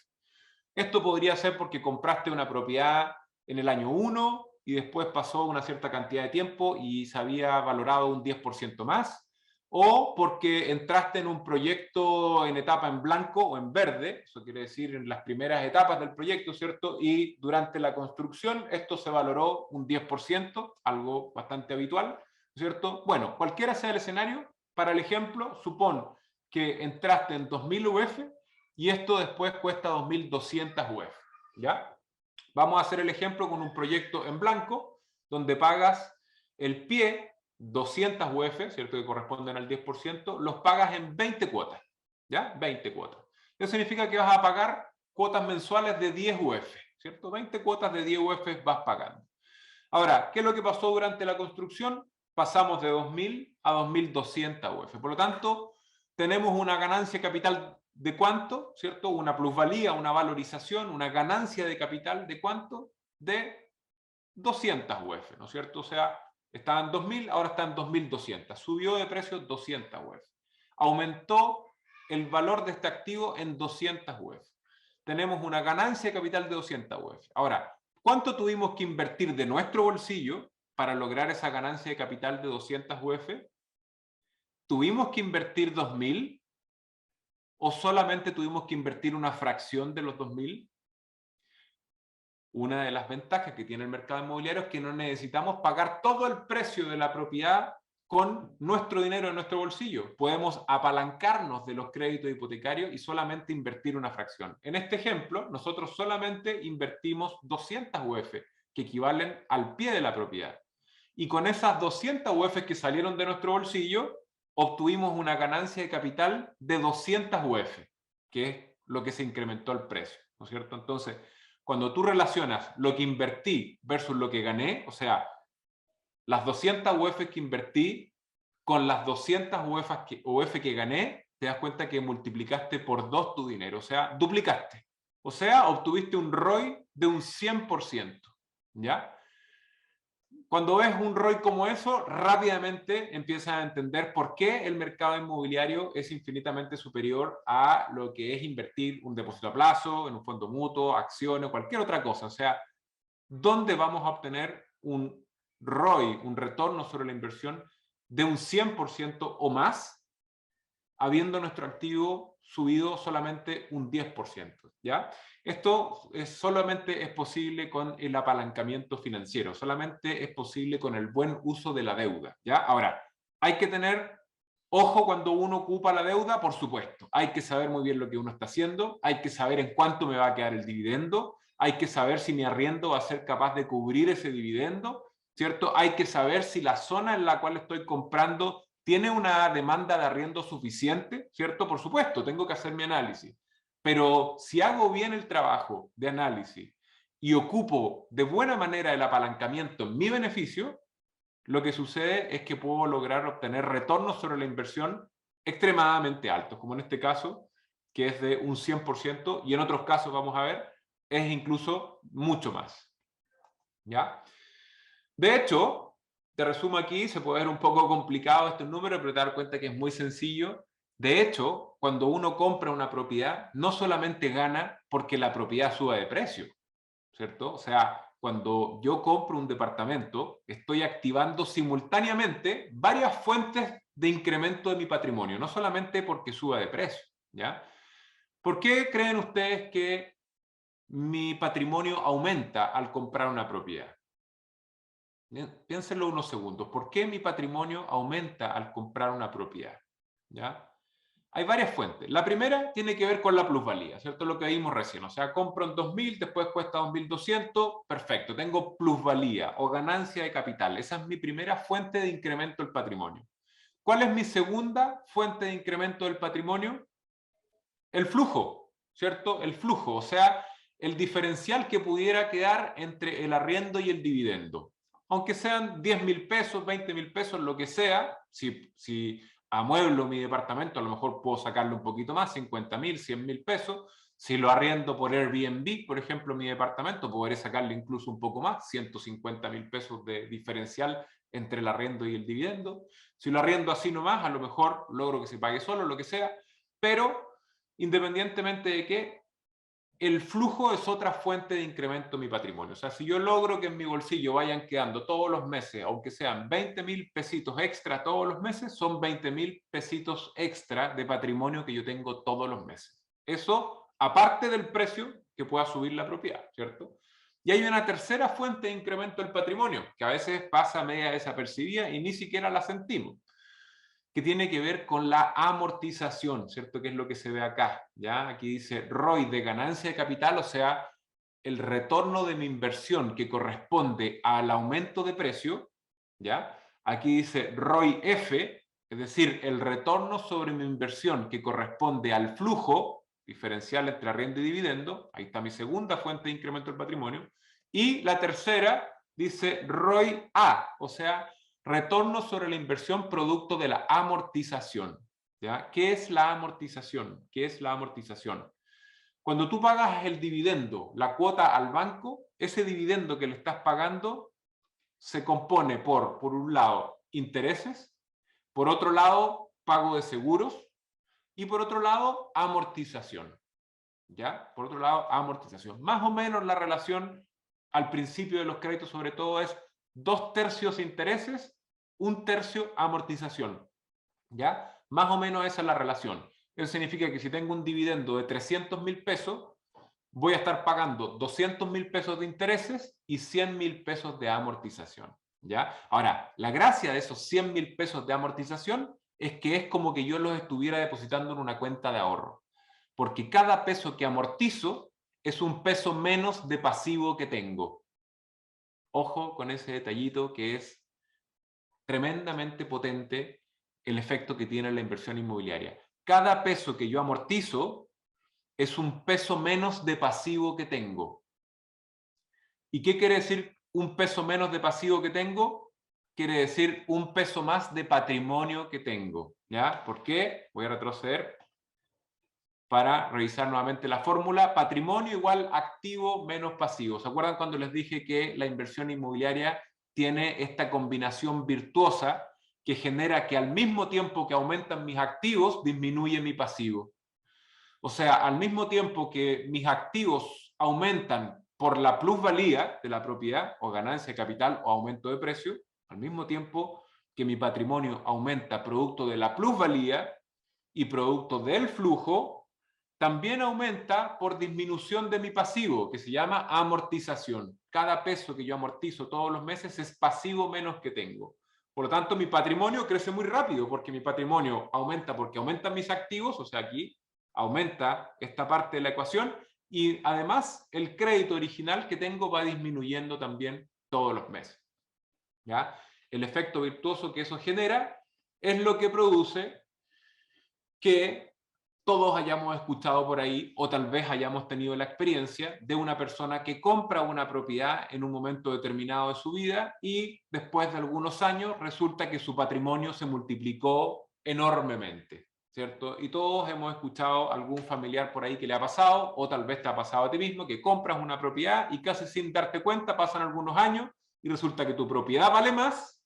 Esto podría ser porque compraste una propiedad en el año 1 y después pasó una cierta cantidad de tiempo y se había valorado un 10% más, o porque entraste en un proyecto en etapa en blanco o en verde, eso quiere decir en las primeras etapas del proyecto, ¿cierto? Y durante la construcción esto se valoró un 10%, algo bastante habitual, ¿cierto? Bueno, cualquiera sea el escenario, para el ejemplo, supón que entraste en 2000 UF y esto después cuesta 2200 UF, ¿ya? Vamos a hacer el ejemplo con un proyecto en blanco, donde pagas el pie, 200 UF, ¿cierto? Que corresponden al 10%, los pagas en 20 cuotas, ¿ya? 20 cuotas. Eso significa que vas a pagar cuotas mensuales de 10 UF, ¿cierto? 20 cuotas de 10 UF vas pagando. Ahora, ¿qué es lo que pasó durante la construcción? Pasamos de 2000 a 2200 UF. Por lo tanto, tenemos una ganancia de capital de cuánto, ¿cierto? Una plusvalía, una valorización, una ganancia de capital de cuánto? De 200 UF, ¿no es cierto? O sea, estaba en 2000, ahora está en 2200. Subió de precio 200 UF. Aumentó el valor de este activo en 200 UF. Tenemos una ganancia de capital de 200 UF. Ahora, ¿cuánto tuvimos que invertir de nuestro bolsillo para lograr esa ganancia de capital de 200 UF? ¿Tuvimos que invertir 2000? ¿O solamente tuvimos que invertir una fracción de los 2000? Una de las ventajas que tiene el mercado inmobiliario es que no necesitamos pagar todo el precio de la propiedad con nuestro dinero en nuestro bolsillo. Podemos apalancarnos de los créditos hipotecarios y solamente invertir una fracción. En este ejemplo, nosotros solamente invertimos 200 UF, que equivalen al pie de la propiedad. Y con esas 200 UF que salieron de nuestro bolsillo, obtuvimos una ganancia de capital de 200 UF, que es lo que se incrementó el precio, ¿no es cierto? Entonces, cuando tú relacionas lo que invertí versus lo que gané, o sea, las 200 UF que invertí con las 200 UF que gané, te das cuenta que multiplicaste por 2 tu dinero, o sea, duplicaste. O sea, obtuviste un ROI de un 100%, ¿ya? Cuando ves un ROI como eso, rápidamente empiezas a entender por qué el mercado inmobiliario es infinitamente superior a lo que es invertir un depósito a plazo, en un fondo mutuo, acciones, cualquier otra cosa. O sea, ¿dónde vamos a obtener un ROI, un retorno sobre la inversión de un 100% o más, habiendo nuestro activo subido solamente un 10%? ¿Ya? Esto solamente es posible con el apalancamiento financiero, solamente es posible con el buen uso de la deuda, ¿ya? Ahora, hay que tener ojo cuando uno ocupa la deuda, por supuesto. Hay que saber muy bien lo que uno está haciendo, hay que saber en cuánto me va a quedar el dividendo, hay que saber si mi arriendo va a ser capaz de cubrir ese dividendo, ¿cierto? Hay que saber si la zona en la cual estoy comprando tiene una demanda de arriendo suficiente, ¿cierto? Por supuesto, tengo que hacer mi análisis. Pero si hago bien el trabajo de análisis y ocupo de buena manera el apalancamiento en mi beneficio, lo que sucede es que puedo lograr obtener retornos sobre la inversión extremadamente altos, como en este caso, que es de un 100%, y en otros casos, vamos a ver, es incluso mucho más. ¿Ya? De hecho, te resumo aquí, se puede ver un poco complicado estos números, pero te das cuenta que es muy sencillo. De hecho, cuando uno compra una propiedad, no solamente gana porque la propiedad suba de precio, ¿cierto? O sea, cuando yo compro un departamento, estoy activando simultáneamente varias fuentes de incremento de mi patrimonio, no solamente porque suba de precio, ¿ya? ¿Por qué creen ustedes que mi patrimonio aumenta al comprar una propiedad? Piénsenlo unos segundos. ¿Por qué mi patrimonio aumenta al comprar una propiedad? ¿Ya? Hay varias fuentes. La primera tiene que ver con la plusvalía, ¿cierto? Lo que vimos recién. O sea, compro en 2.000, después cuesta 2.200, perfecto. Tengo plusvalía o ganancia de capital. Esa es mi primera fuente de incremento del patrimonio. ¿Cuál es mi segunda fuente de incremento del patrimonio? El flujo, ¿cierto? El flujo, o sea, el diferencial que pudiera quedar entre el arriendo y el dividendo. Aunque sean 10.000 pesos, 20.000 pesos, lo que sea, si amueblo mi departamento, a lo mejor puedo sacarle un poquito más, 50.000, 100.000 pesos. Si lo arriendo por Airbnb, por ejemplo, mi departamento, podré sacarle incluso un poco más, 150.000 pesos de diferencial entre el arriendo y el dividendo. Si lo arriendo así nomás, a lo mejor logro que se pague solo, lo que sea, pero independientemente de que el flujo es otra fuente de incremento de mi patrimonio. O sea, si yo logro que en mi bolsillo vayan quedando todos los meses, aunque sean 20.000 pesitos extra todos los meses, son 20.000 pesitos extra de patrimonio que yo tengo todos los meses. Eso, aparte del precio que pueda subir la propiedad, ¿cierto? Y hay una tercera fuente de incremento del patrimonio, que a veces pasa media desapercibida y ni siquiera la sentimos, que tiene que ver con la amortización, ¿cierto? Que es lo que se ve acá, ¿ya? Aquí dice ROI de ganancia de capital, o sea, el retorno de mi inversión que corresponde al aumento de precio, ¿ya? Aquí dice ROI F, es decir, el retorno sobre mi inversión que corresponde al flujo diferencial entre arriendo y dividendo, ahí está mi segunda fuente de incremento del patrimonio, y la tercera dice ROI A, o sea, retorno sobre la inversión producto de la amortización. ¿Ya? ¿Qué es la amortización? ¿Qué es la amortización? Cuando tú pagas el dividendo, la cuota al banco, ese dividendo que le estás pagando se compone por un lado, intereses, por otro lado, pago de seguros y por otro lado, amortización. ¿Ya? Por otro lado, amortización. Más o menos la relación al principio de los créditos sobre todo es 2/3 intereses, 1/3 amortización. ¿Ya? Más o menos esa es la relación. Eso significa que si tengo un dividendo de 300.000 pesos, voy a estar pagando 200.000 pesos de intereses y 100.000 pesos de amortización. ¿Ya? Ahora, la gracia de esos 100.000 pesos de amortización es que es como que yo los estuviera depositando en una cuenta de ahorro. Porque cada peso que amortizo es un peso menos de pasivo que tengo. Ojo con ese detallito que es tremendamente potente el efecto que tiene la inversión inmobiliaria. Cada peso que yo amortizo es un peso menos de pasivo que tengo. ¿Y qué quiere decir un peso menos de pasivo que tengo? quiere decir un peso más de patrimonio que tengo. ¿Ya? ¿Por qué? Voy a retroceder para revisar nuevamente la fórmula. Patrimonio igual activo menos pasivo. ¿Se acuerdan cuando les dije que la inversión inmobiliaria tiene esta combinación virtuosa que genera que al mismo tiempo que aumentan mis activos, disminuye mi pasivo? O sea, al mismo tiempo que mis activos aumentan por la plusvalía de la propiedad, o ganancia de capital o aumento de precio, al mismo tiempo que mi patrimonio aumenta producto de la plusvalía y producto del flujo, también aumenta por disminución de mi pasivo, que se llama amortización. Cada peso que yo amortizo todos los meses es pasivo menos que tengo. Por lo tanto, mi patrimonio crece muy rápido, porque mi patrimonio aumenta porque aumentan mis activos, o sea, aquí aumenta esta parte de la ecuación, y además el crédito original que tengo va disminuyendo también todos los meses. ¿Ya? El efecto virtuoso que eso genera es lo que produce que todos hayamos escuchado por ahí, o tal vez hayamos tenido la experiencia de una persona que compra una propiedad en un momento determinado de su vida y después de algunos años resulta que su patrimonio se multiplicó enormemente, ¿cierto? Y todos hemos escuchado a algún familiar por ahí que le ha pasado, o tal vez te ha pasado a ti mismo, que compras una propiedad y casi sin darte cuenta pasan algunos años y resulta que tu propiedad vale más,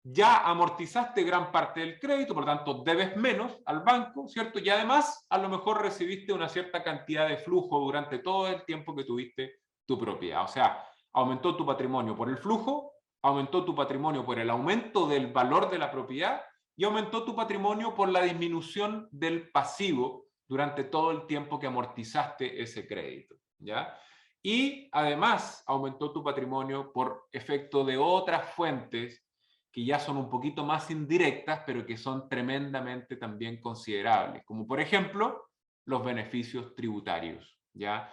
ya amortizaste gran parte del crédito, por lo tanto debes menos al banco, ¿cierto? Y además a lo mejor recibiste una cierta cantidad de flujo durante todo el tiempo que tuviste tu propiedad. O sea, aumentó tu patrimonio por el flujo, aumentó tu patrimonio por el aumento del valor de la propiedad y aumentó tu patrimonio por la disminución del pasivo durante todo el tiempo que amortizaste ese crédito, ¿ya? Y además aumentó tu patrimonio por efecto de otras fuentes que ya son un poquito más indirectas, pero que son tremendamente también considerables, como por ejemplo los beneficios tributarios, ¿ya?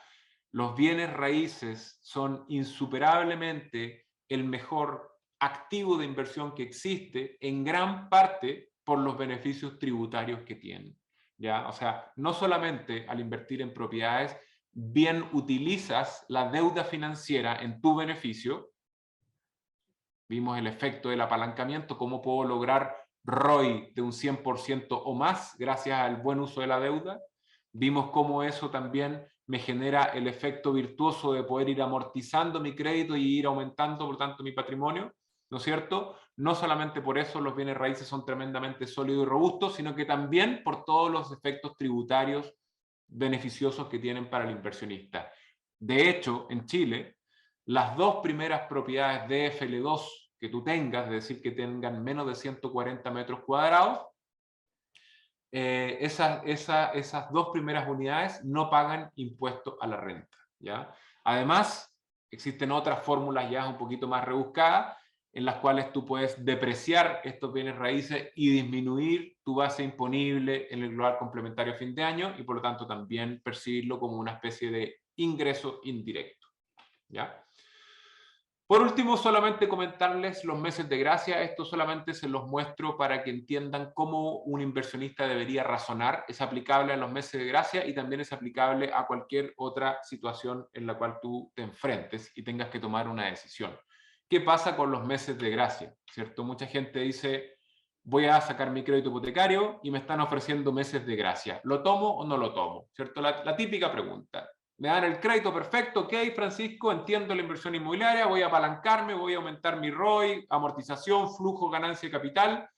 Los bienes raíces son insuperablemente el mejor activo de inversión que existe, en gran parte por los beneficios tributarios que tienen, ¿ya? O sea, no solamente al invertir en propiedades, bien utilizas la deuda financiera en tu beneficio. Vimos el efecto del apalancamiento, cómo puedo lograr ROI de un 100% o más gracias al buen uso de la deuda. Vimos cómo eso también me genera el efecto virtuoso de poder ir amortizando mi crédito y ir aumentando, por tanto, mi patrimonio, ¿no es cierto? No solamente por eso los bienes raíces son tremendamente sólidos y robustos, sino que también por todos los efectos tributarios beneficiosos que tienen para el inversionista. De hecho, en Chile, las dos primeras propiedades de FL2 que tú tengas, es decir, que tengan menos de 140 metros cuadrados, esas dos primeras unidades no pagan impuesto a la renta, ¿ya? Además, existen otras fórmulas ya un poquito más rebuscadas en las cuales tú puedes depreciar estos bienes raíces y disminuir tu base imponible en el global complementario a fin de año y por lo tanto también percibirlo como una especie de ingreso indirecto, ¿ya? Por último, solamente comentarles los meses de gracia. Esto solamente se los muestro para que entiendan cómo un inversionista debería razonar. Es aplicable a los meses de gracia y también es aplicable a cualquier otra situación en la cual tú te enfrentes y tengas que tomar una decisión. ¿Qué pasa con los meses de gracia? ¿Cierto? Mucha gente dice, voy a sacar mi crédito hipotecario y me están ofreciendo meses de gracia. ¿Lo tomo o no lo tomo? ¿Cierto? La típica pregunta. Me dan el crédito perfecto, ok, Francisco, entiendo la inversión inmobiliaria, voy a apalancarme, voy a aumentar mi ROI, amortización, flujo, ganancia de capital,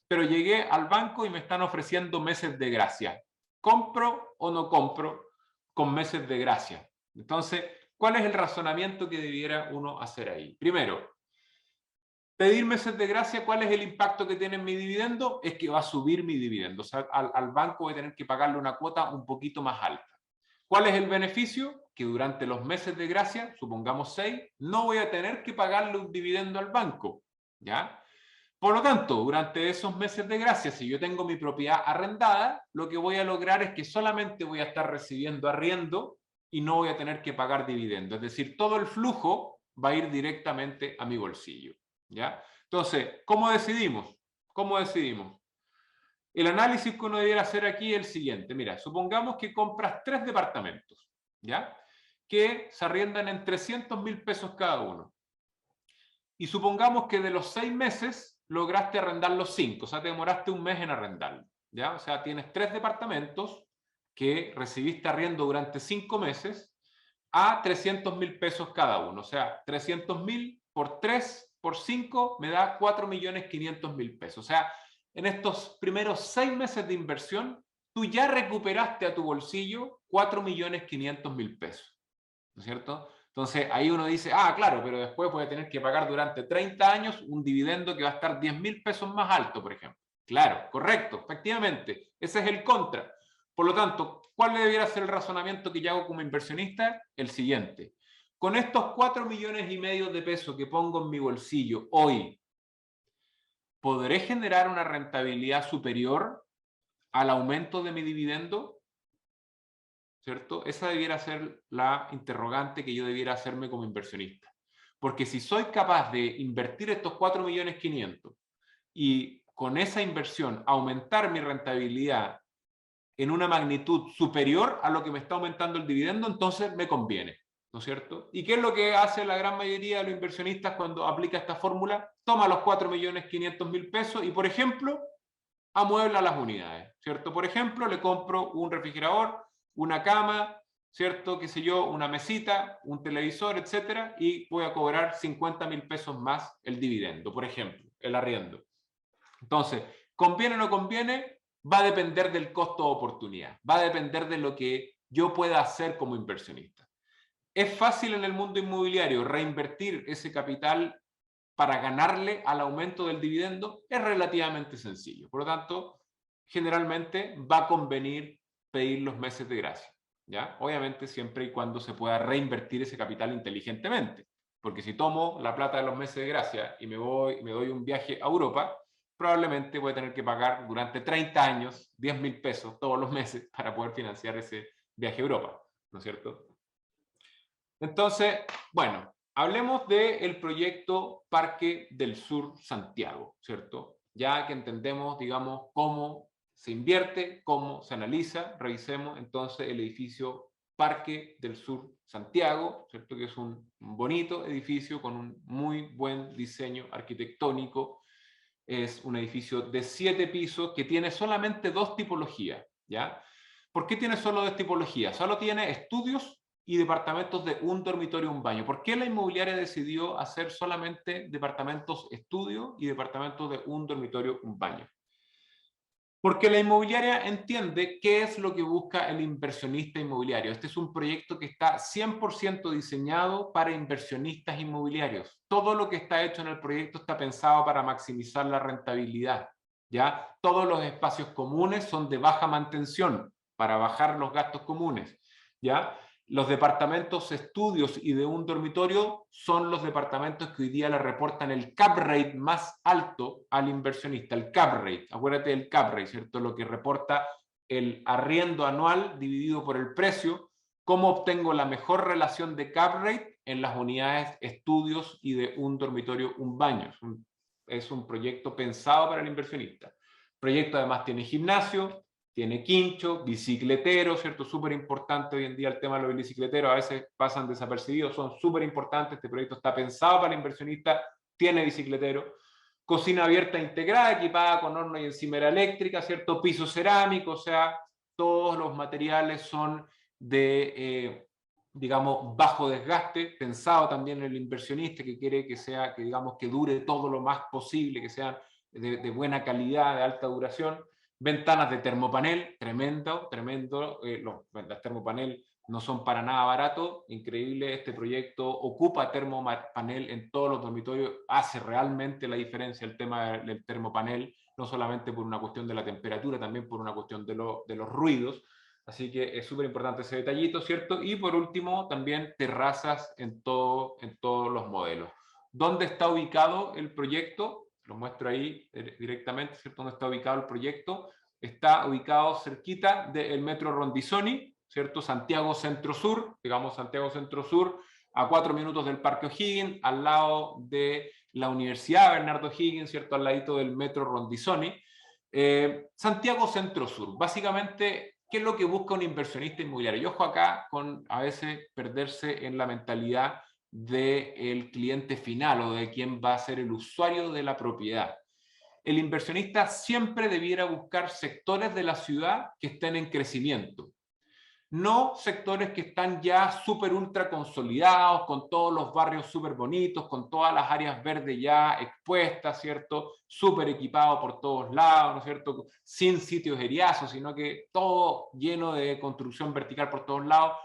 pero llegué al banco y me están ofreciendo meses de gracia. ¿Compro o no compro con meses de gracia? Entonces, ¿cuál es el razonamiento que debiera uno hacer ahí? Primero, pedir meses de gracia, ¿cuál es el impacto que tiene en mi dividendo? Es que va a subir mi dividendo. O sea, al banco voy a tener que pagarle una cuota un poquito más alta. ¿Cuál es el beneficio? Que durante los meses de gracia, supongamos 6, no voy a tener que pagarle un dividendo al banco, ¿ya? Por lo tanto, durante esos meses de gracia, si yo tengo mi propiedad arrendada, lo que voy a lograr es que solamente voy a estar recibiendo arriendo y no voy a tener que pagar dividendo. Es decir, todo el flujo va a ir directamente a mi bolsillo, ¿ya? Entonces, ¿cómo decidimos? ¿Cómo decidimos? El análisis que uno debiera hacer aquí es el siguiente. Mira, supongamos que compras 3 departamentos, ¿ya? Que se arriendan en 300.000 pesos cada uno. y supongamos que de los 6 meses lograste arrendar los 5, o sea, te demoraste un mes en arrendarlo, ¿ya? O sea, tienes 3 departamentos que recibiste arriendo durante 5 meses a 300.000 pesos cada uno. O sea, 300.000 por 3 por 5 me da 4.500.000 pesos. O sea, en estos primeros 6 meses de inversión, tú ya recuperaste a tu bolsillo 4.500.000 pesos. ¿No es cierto? Entonces ahí uno dice, ah, claro, pero después voy a tener que pagar durante 30 años un dividendo que va a estar 10.000 pesos más alto, por ejemplo. Claro, correcto, efectivamente, ese es el contra. Por lo tanto, ¿cuál debería ser el razonamiento que yo hago como inversionista? El siguiente. Con estos 4,5 millones de pesos que pongo en mi bolsillo hoy, ¿podré generar una rentabilidad superior al aumento de mi dividendo? ¿Cierto? Esa debiera ser la interrogante que yo debiera hacerme como inversionista. Porque si soy capaz de invertir estos 4.500.000 y con esa inversión aumentar mi rentabilidad en una magnitud superior a lo que me está aumentando el dividendo, entonces me conviene, ¿no es cierto? ¿Y qué es lo que hace la gran mayoría de los inversionistas cuando aplica esta fórmula? Toma los 4.500.000 pesos y, por ejemplo, amuebla las unidades, ¿cierto? Por ejemplo, le compro un refrigerador, una cama, ¿cierto? Qué sé yo, una mesita, un televisor, etcétera, y voy a cobrar 50.000 pesos más el dividendo, por ejemplo, el arriendo. Entonces, ¿conviene o no conviene? Va a depender del costo de oportunidad, va a depender de lo que yo pueda hacer como inversionista. ¿Es fácil en el mundo inmobiliario reinvertir ese capital para ganarle al aumento del dividendo? Es relativamente sencillo. Por lo tanto, generalmente va a convenir pedir los meses de gracia, ¿ya? Obviamente siempre y cuando se pueda reinvertir ese capital inteligentemente. Porque si tomo la plata de los meses de gracia y me doy un viaje a Europa, probablemente voy a tener que pagar durante 30 años 10.000 pesos todos los meses para poder financiar ese viaje a Europa, ¿no es cierto? Entonces, bueno, hablemos del proyecto Parque del Sur Santiago, ¿cierto? Ya que entendemos, digamos, cómo se invierte, cómo se analiza, revisemos entonces el edificio Parque del Sur Santiago, ¿cierto? Que es un bonito edificio con un muy buen diseño arquitectónico. Es un edificio de 7 pisos que tiene solamente 2 tipologías, ¿ya? ¿Por qué tiene solo 2 tipologías? Solo tiene estudios y departamentos de un dormitorio y un baño. ¿Por qué la inmobiliaria decidió hacer solamente departamentos estudio y departamentos de un dormitorio y un baño? Porque la inmobiliaria entiende qué es lo que busca el inversionista inmobiliario. Este es un proyecto que está 100% diseñado para inversionistas inmobiliarios. Todo lo que está hecho en el proyecto está pensado para maximizar la rentabilidad, ¿ya? Todos los espacios comunes son de baja mantención para bajar los gastos comunes, ¿ya? Los departamentos estudios y de un dormitorio son los departamentos que hoy día le reportan el cap rate más alto al inversionista, el cap rate. Acuérdate del cap rate, ¿cierto? Lo que reporta el arriendo anual dividido por el precio. ¿Cómo obtengo la mejor relación de cap rate? En las unidades estudios y de un dormitorio, un baño. Es un proyecto pensado para el inversionista. El proyecto además tiene gimnasio, tiene quincho, bicicletero, ¿cierto? Súper importante hoy en día el tema de los bicicleteros, a veces pasan desapercibidos, son súper importantes. Este proyecto está pensado para el inversionista, tiene bicicletero, cocina abierta integrada, equipada con horno y encimera eléctrica, ¿cierto? Piso cerámico, o sea, todos los materiales son de, digamos, bajo desgaste, pensado también en el inversionista que quiere que sea, que digamos, que dure todo lo más posible, que sean de buena calidad, de alta duración. Ventanas de termopanel, tremendo. Las termopanel no son para nada baratos, increíble. Este proyecto ocupa termopanel en todos los dormitorios, hace realmente la diferencia el tema del termopanel, no solamente por una cuestión de la temperatura, también por una cuestión de los ruidos. Así que es súper importante ese detallito, ¿cierto? Y por último, también terrazas en todos los modelos. ¿Dónde está ubicado el proyecto? Lo muestro ahí directamente, ¿cierto? ¿Dónde está ubicado el proyecto? Está ubicado cerquita del metro Rondizoni, ¿cierto? Santiago Centro Sur, digamos Santiago Centro Sur, a 4 minutos del Parque O'Higgins, al lado de la Universidad Bernardo O'Higgins, ¿cierto? Al ladito del metro Rondizoni. Santiago Centro Sur, básicamente, ¿qué es lo que busca un inversionista inmobiliario? Y ojo acá con a veces perderse en la mentalidad del cliente final o de quien va a ser el usuario de la propiedad. El inversionista siempre debiera buscar sectores de la ciudad que estén en crecimiento. No sectores que están ya súper ultra consolidados, con todos los barrios súper bonitos, con todas las áreas verdes ya expuestas, ¿cierto? Súper equipado por todos lados, ¿no es cierto? Sin sitios eriazos, sino que todo lleno de construcción vertical por todos lados.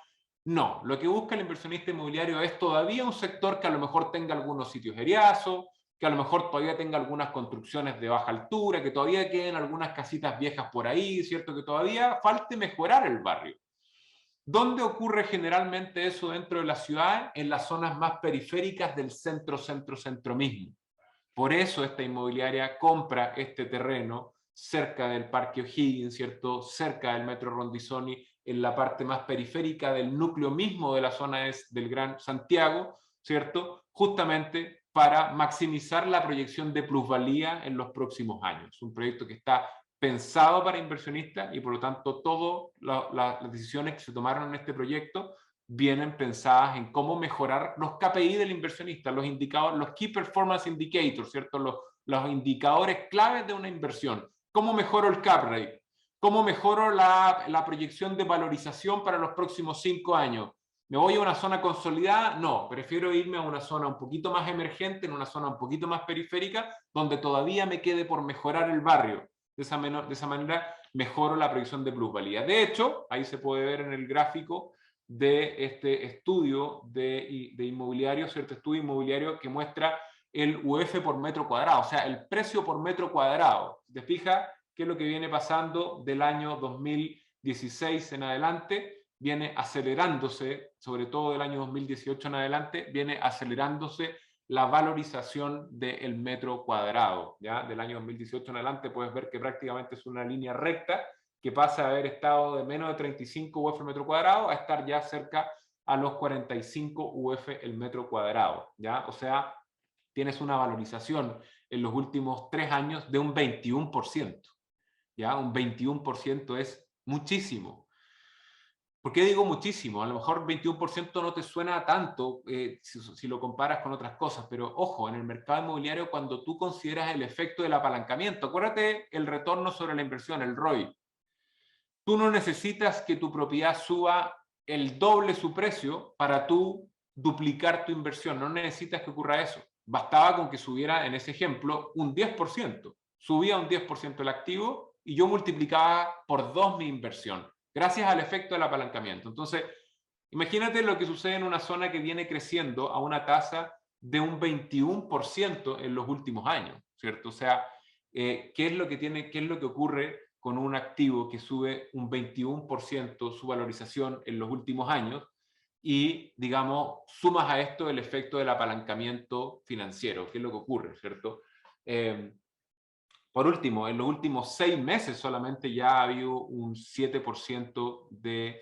No, lo que busca el inversionista inmobiliario es todavía un sector que a lo mejor tenga algunos sitios eriazos, que a lo mejor todavía tenga algunas construcciones de baja altura, que todavía queden algunas casitas viejas por ahí, ¿cierto? Que todavía falte mejorar el barrio. ¿Dónde ocurre generalmente eso dentro de la ciudad? En las zonas más periféricas del centro mismo. Por eso esta inmobiliaria compra este terreno cerca del Parque O'Higgins, ¿cierto? Cerca del Metro Rondizoni, en la parte más periférica del núcleo mismo de la zona del Gran Santiago, ¿cierto? Justamente para maximizar la proyección de plusvalía en los próximos años. Un proyecto que está pensado para inversionistas y por lo tanto todas las decisiones que se tomaron en este proyecto vienen pensadas en cómo mejorar los KPI del inversionista, los indicadores, los Key Performance Indicators, ¿cierto? Los indicadores claves de una inversión. ¿Cómo mejoro el cap rate? ¿Cómo mejoro la proyección de valorización para los próximos 5 años? ¿Me voy a una zona consolidada? No, prefiero irme a una zona un poquito más emergente, en una zona un poquito más periférica, donde todavía me quede por mejorar el barrio. De esa manera mejoro la proyección de plusvalía. De hecho, ahí se puede ver en el gráfico de este estudio de inmobiliario, cierto estudio inmobiliario que muestra el UF por metro cuadrado, o sea, el precio por metro cuadrado. ¿Te fijas qué es lo que viene pasando del año 2016 en adelante? Viene acelerándose, sobre todo del año 2018 en adelante, viene acelerándose la valorización del metro cuadrado. ¿Ya? Del año 2018 en adelante puedes ver que prácticamente es una línea recta que pasa a haber estado de menos de 35 UF el metro cuadrado a estar ya cerca a los 45 UF el metro cuadrado. ¿Ya? O sea, tienes una valorización en los últimos 3 años de un 21%. ¿Ya? Un 21% es muchísimo. ¿Por qué digo muchísimo? A lo mejor 21% no te suena tanto si lo comparas con otras cosas, pero ojo, en el mercado inmobiliario cuando tú consideras el efecto del apalancamiento, acuérdate el retorno sobre la inversión, el ROI. Tú no necesitas que tu propiedad suba el doble su precio para tú duplicar tu inversión, no necesitas que ocurra eso. Bastaba con que subiera, en ese ejemplo, un 10%. Subía un 10% el activo y yo multiplicaba por 2 mi inversión, gracias al efecto del apalancamiento. Entonces, imagínate lo que sucede en una zona que viene creciendo a una tasa de un 21% en los últimos años, ¿cierto? O sea, ¿qué es lo que ocurre con un activo que sube un 21% su valorización en los últimos años? Y, digamos, sumas a esto el efecto del apalancamiento financiero, ¿qué es lo que ocurre, ¿cierto? Por último, en los últimos 6 meses solamente ya ha habido un 7% de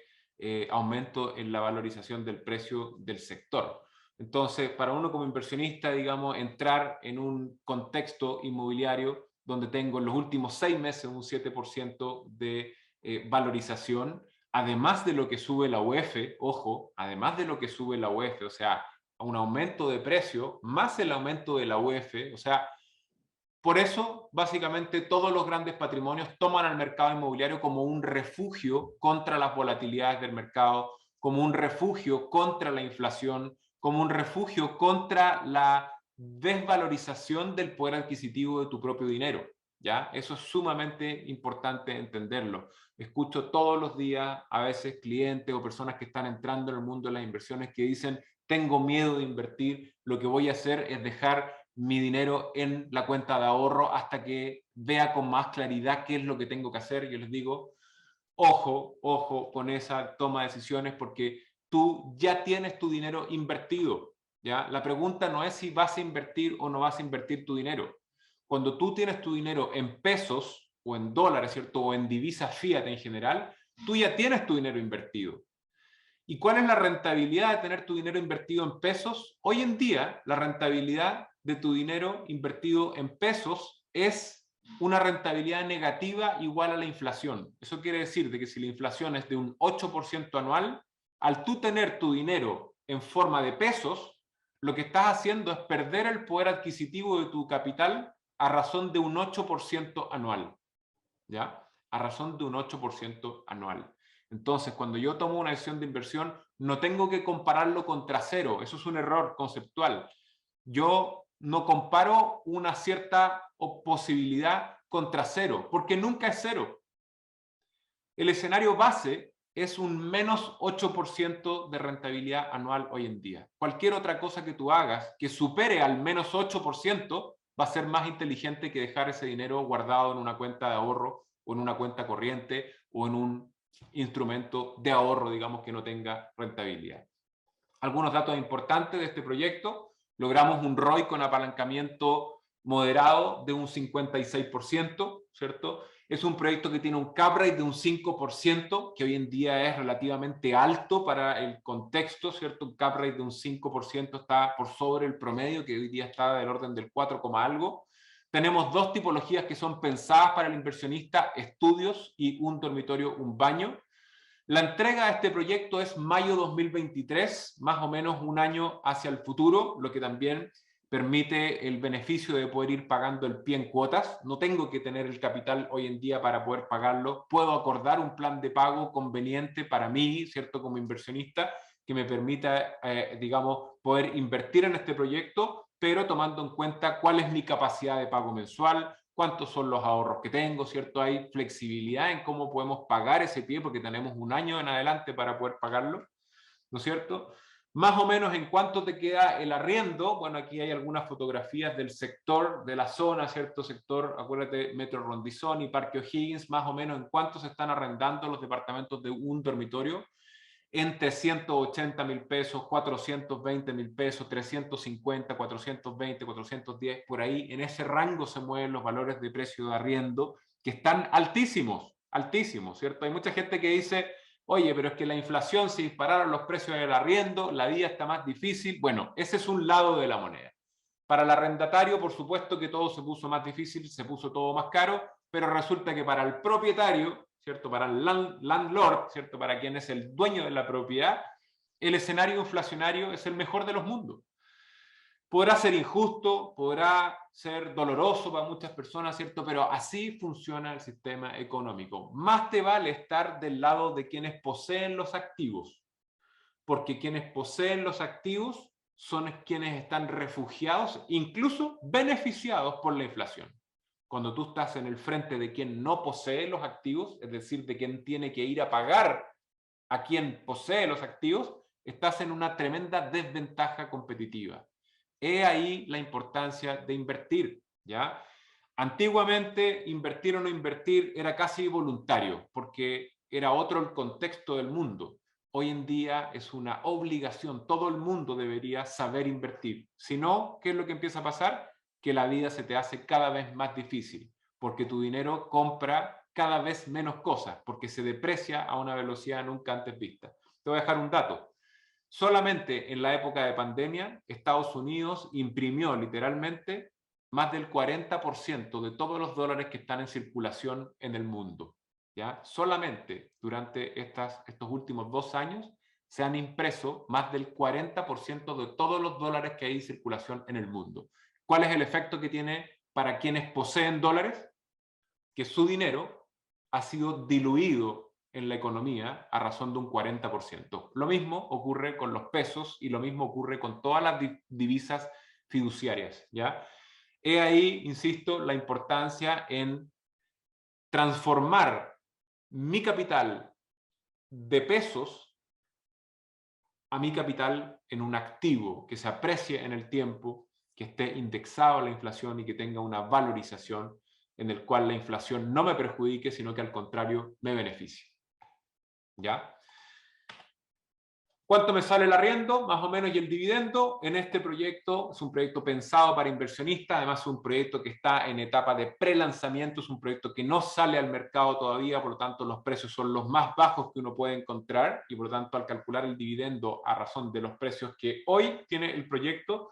aumento en la valorización del precio del sector. Entonces, para uno como inversionista, digamos, entrar en un contexto inmobiliario donde tengo en los últimos 6 meses un 7% de valorización, además de lo que sube la UF, ojo, además de lo que sube la UF, o sea, un aumento de precio, más el aumento de la UF, o sea, por eso, básicamente, todos los grandes patrimonios toman al mercado inmobiliario como un refugio contra las volatilidades del mercado, como un refugio contra la inflación, como un refugio contra la desvalorización del poder adquisitivo de tu propio dinero. ¿Ya? Eso es sumamente importante entenderlo. Escucho todos los días a veces clientes o personas que están entrando en el mundo de las inversiones que dicen, tengo miedo de invertir, lo que voy a hacer es dejar mi dinero en la cuenta de ahorro hasta que vea con más claridad qué es lo que tengo que hacer. Yo les digo, ojo, ojo con esa toma de decisiones porque tú ya tienes tu dinero invertido. ¿Ya? La pregunta no es si vas a invertir o no vas a invertir tu dinero. Cuando tú tienes tu dinero en pesos o en dólares, ¿cierto? O en divisas fiat en general, tú ya tienes tu dinero invertido. ¿Y cuál es la rentabilidad de tener tu dinero invertido en pesos? Hoy en día, la rentabilidad de tu dinero invertido en pesos es una rentabilidad negativa igual a la inflación. Eso quiere decir de que si la inflación es de un 8% anual, al tú tener tu dinero en forma de pesos, lo que estás haciendo es perder el poder adquisitivo de tu capital a razón de un 8% anual, ¿ya? A razón de un 8% anual. Entonces, cuando yo tomo una decisión de inversión, no tengo que compararlo contra cero. Eso es un error conceptual. Yo no comparo una cierta posibilidad contra cero, porque nunca es cero. El escenario base es un menos 8% de rentabilidad anual hoy en día. Cualquier otra cosa que tú hagas que supere al menos 8% va a ser más inteligente que dejar ese dinero guardado en una cuenta de ahorro o en una cuenta corriente o en un instrumento de ahorro, digamos, que no tenga rentabilidad. Algunos datos importantes de este proyecto: logramos un ROI con apalancamiento moderado de un 56%, ¿cierto? Es un proyecto que tiene un cap rate de un 5%, que hoy en día es relativamente alto para el contexto, ¿cierto? Un cap rate de un 5% está por sobre el promedio, que hoy día está del orden del 4, algo. Tenemos dos tipologías que son pensadas para el inversionista: estudios y un dormitorio, un baño. La entrega de este proyecto es mayo 2023, más o menos un año hacia el futuro, lo que también permite el beneficio de poder ir pagando el pie en cuotas. No tengo que tener el capital hoy en día para poder pagarlo. Puedo acordar un plan de pago conveniente para mí, ¿cierto? Como inversionista, que me permita, digamos, poder invertir en este proyecto, pero tomando en cuenta cuál es mi capacidad de pago mensual, cuántos son los ahorros que tengo, ¿cierto? Hay flexibilidad en cómo podemos pagar ese pie, porque tenemos un año en adelante para poder pagarlo, ¿no es cierto? Más o menos en cuánto te queda el arriendo. Bueno, aquí hay algunas fotografías del sector, de la zona, ¿cierto? Sector, acuérdate, Metro Rondizón y Parque O'Higgins, más o menos en cuánto se están arrendando los departamentos de un dormitorio. Entre 180.000 pesos, 420.000 pesos, 350, 420, 410, por ahí, en ese rango se mueven los valores de precio de arriendo, que están altísimos, altísimos, ¿cierto? Hay mucha gente que dice: oye, pero es que la inflación, se dispararon los precios del arriendo, la vida está más difícil. Bueno, ese es un lado de la moneda. Para el arrendatario, por supuesto que todo se puso más difícil, se puso todo más caro, pero resulta que para el propietario, ¿cierto? Para el landlord, ¿cierto? Para quien es el dueño de la propiedad, el escenario inflacionario es el mejor de los mundos. Podrá ser injusto, podrá ser doloroso para muchas personas, ¿cierto? Pero así funciona el sistema económico. Más te vale estar del lado de quienes poseen los activos, porque quienes poseen los activos son quienes están refugiados, incluso beneficiados por la inflación. Cuando tú estás en el frente de quien no posee los activos, es decir, de quien tiene que ir a pagar a quien posee los activos, estás en una tremenda desventaja competitiva. He ahí la importancia de invertir, ¿ya? Antiguamente, invertir o no invertir era casi voluntario, porque era otro el contexto del mundo. Hoy en día es una obligación, todo el mundo debería saber invertir. Si no, ¿qué es lo que empieza a pasar? Que la vida se te hace cada vez más difícil, porque tu dinero compra cada vez menos cosas, porque se deprecia a una velocidad nunca antes vista. Te voy a dejar un dato. Solamente en la época de pandemia, Estados Unidos imprimió literalmente más del 40% de todos los dólares que están en circulación en el mundo. ¿Ya? Solamente durante estos últimos 2 años se han impreso más del 40% de todos los dólares que hay en circulación en el mundo. ¿Cuál es el efecto que tiene para quienes poseen dólares? Que su dinero ha sido diluido en la economía a razón de un 40%. Lo mismo ocurre con los pesos y lo mismo ocurre con todas las divisas fiduciarias, ¿ya? He ahí, insisto, la importancia en transformar mi capital de pesos a mi capital en un activo que se aprecie en el tiempo, que esté indexado a la inflación y que tenga una valorización en el cual la inflación no me perjudique, sino que al contrario me beneficie. ¿Ya? ¿Cuánto me sale el arriendo? Más o menos, y el dividendo. En este proyecto, es un proyecto pensado para inversionistas, además es un proyecto que está en etapa de pre-lanzamiento, es un proyecto que no sale al mercado todavía, por lo tanto los precios son los más bajos que uno puede encontrar, y por lo tanto al calcular el dividendo a razón de los precios que hoy tiene el proyecto,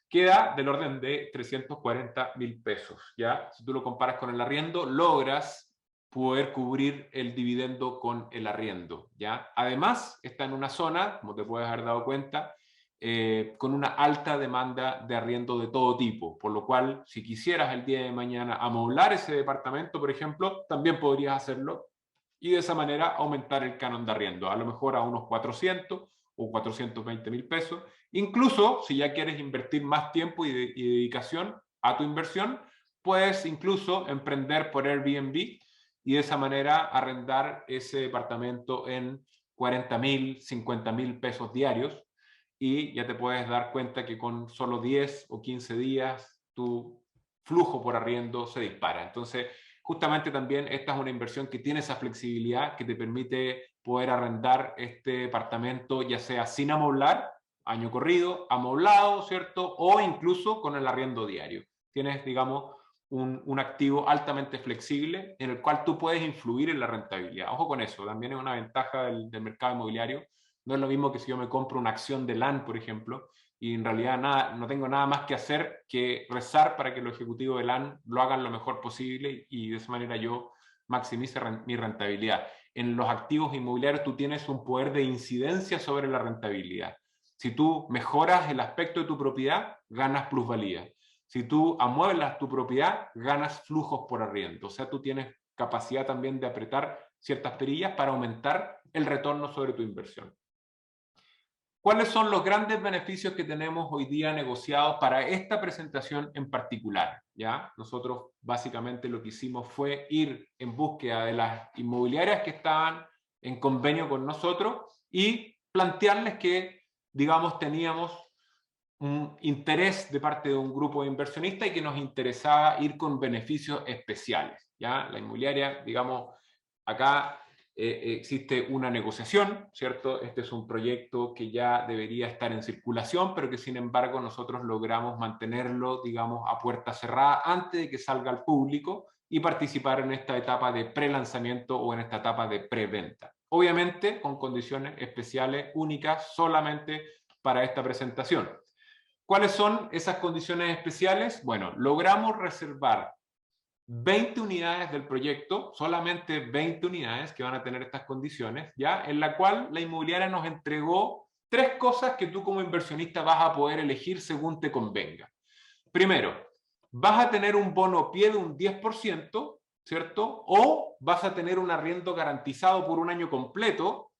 queda del orden de 340.000 pesos. ¿Ya? Si tú lo comparas con el arriendo, logras poder cubrir el dividendo con el arriendo, ¿ya? Además, está en una zona, como te puedes haber dado cuenta, con una alta demanda de arriendo de todo tipo, por lo cual si quisieras el día de mañana amoblar ese departamento, por ejemplo, también podrías hacerlo y de esa manera aumentar el canon de arriendo, a lo mejor a unos 400 o 420.000 pesos. Incluso si ya quieres invertir más tiempo y dedicación a tu inversión, puedes incluso emprender por Airbnb y de esa manera arrendar ese departamento en 40.000, 50.000 pesos diarios, y ya te puedes dar cuenta que con solo 10 o 15 días tu flujo por arriendo se dispara. Entonces, justamente también esta es una inversión que tiene esa flexibilidad que te permite poder arrendar este departamento, ya sea sin amoblar, año corrido, amoblado, ¿cierto? O incluso con el arriendo diario. Tienes, digamos, un activo altamente flexible en el cual tú puedes influir en la rentabilidad. Ojo con eso, también es una ventaja del mercado inmobiliario. No es lo mismo que si yo me compro una acción de LAN, por ejemplo, y en realidad no tengo nada más que hacer que rezar para que los ejecutivos de LAN lo hagan lo mejor posible y de esa manera yo maximice mi rentabilidad. En los activos inmobiliarios tú tienes un poder de incidencia sobre la rentabilidad. Si tú mejoras el aspecto de tu propiedad, ganas plusvalía. Si tú amueblas tu propiedad, ganas flujos por arriendo. O sea, tú tienes capacidad también de apretar ciertas perillas para aumentar el retorno sobre tu inversión. ¿Cuáles son los grandes beneficios que tenemos hoy día negociados para esta presentación en particular? ¿Ya? Nosotros básicamente lo que hicimos fue ir en búsqueda de las inmobiliarias que estaban en convenio con nosotros y plantearles que, digamos, teníamos un interés de parte de un grupo de inversionistas y que nos interesaba ir con beneficios especiales. ¿Ya? La inmobiliaria, digamos, acá existe una negociación, ¿cierto? Este es un proyecto que ya debería estar en circulación, pero que sin embargo nosotros logramos mantenerlo, digamos, a puerta cerrada antes de que salga al público y participar en esta etapa de pre-lanzamiento o en esta etapa de preventa. Obviamente con condiciones especiales, únicas, solamente para esta presentación. ¿Cuáles son esas condiciones especiales? Bueno, logramos reservar 20 unidades del proyecto, solamente 20 unidades que van a tener estas condiciones, ¿ya? En la cual la inmobiliaria nos entregó 3 cosas que tú como inversionista vas a poder elegir según te convenga. Primero, vas a tener un bono pie de un 10%, ¿cierto? O vas a tener un arriendo garantizado por un año completo,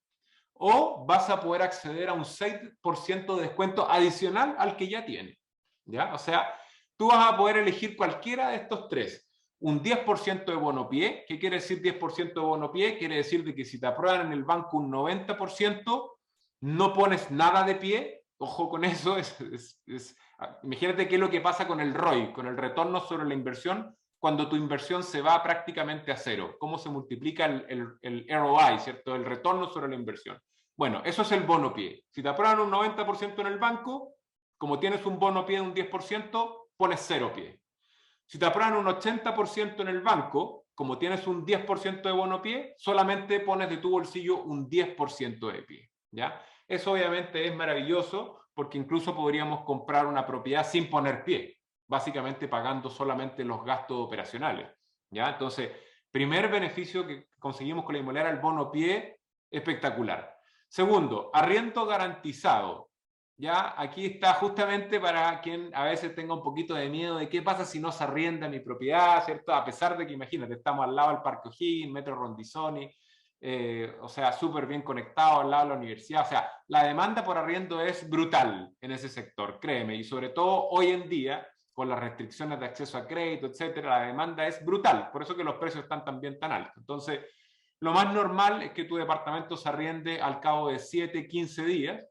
o vas a poder acceder a un 6% de descuento adicional al que ya tienes, ¿ya? O sea, tú vas a poder elegir cualquiera de estos 3. Un 10% de bono pie. ¿Qué quiere decir 10% de bono pie? Quiere decir de que si te aprueban en el banco un 90%, no pones nada de pie. Ojo con eso. Imagínate qué es lo que pasa con el ROI, con el retorno sobre la inversión, cuando tu inversión se va prácticamente a cero. ¿Cómo se multiplica el ROI, ¿cierto? El retorno sobre la inversión. Bueno, eso es el bono pie. Si te aprueban un 90% en el banco, como tienes un bono pie de un 10%, pones 0 pie. Si te aprueban un 80% en el banco, como tienes un 10% de bono pie, solamente pones de tu bolsillo un 10% de pie, ¿ya? Eso obviamente es maravilloso porque incluso podríamos comprar una propiedad sin poner pie, básicamente pagando solamente los gastos operacionales, ¿ya? Entonces, primer beneficio que conseguimos con la inmobiliaria, el bono pie, espectacular. Segundo, arriendo garantizado. Ya, aquí está justamente para quien a veces tenga un poquito de miedo de qué pasa si no se arrienda mi propiedad, ¿cierto? A pesar de que, imagínate, estamos al lado del Parque O'Higgins, Metro Rondizoni, o sea, súper bien conectado al lado de la universidad. O sea, la demanda por arriendo es brutal en ese sector, créeme, y sobre todo hoy en día, con las restricciones de acceso a crédito, etcétera, la demanda es brutal, por eso que los precios están también tan altos. Entonces, lo más normal es que tu departamento se arriende al cabo de 7, 15 días,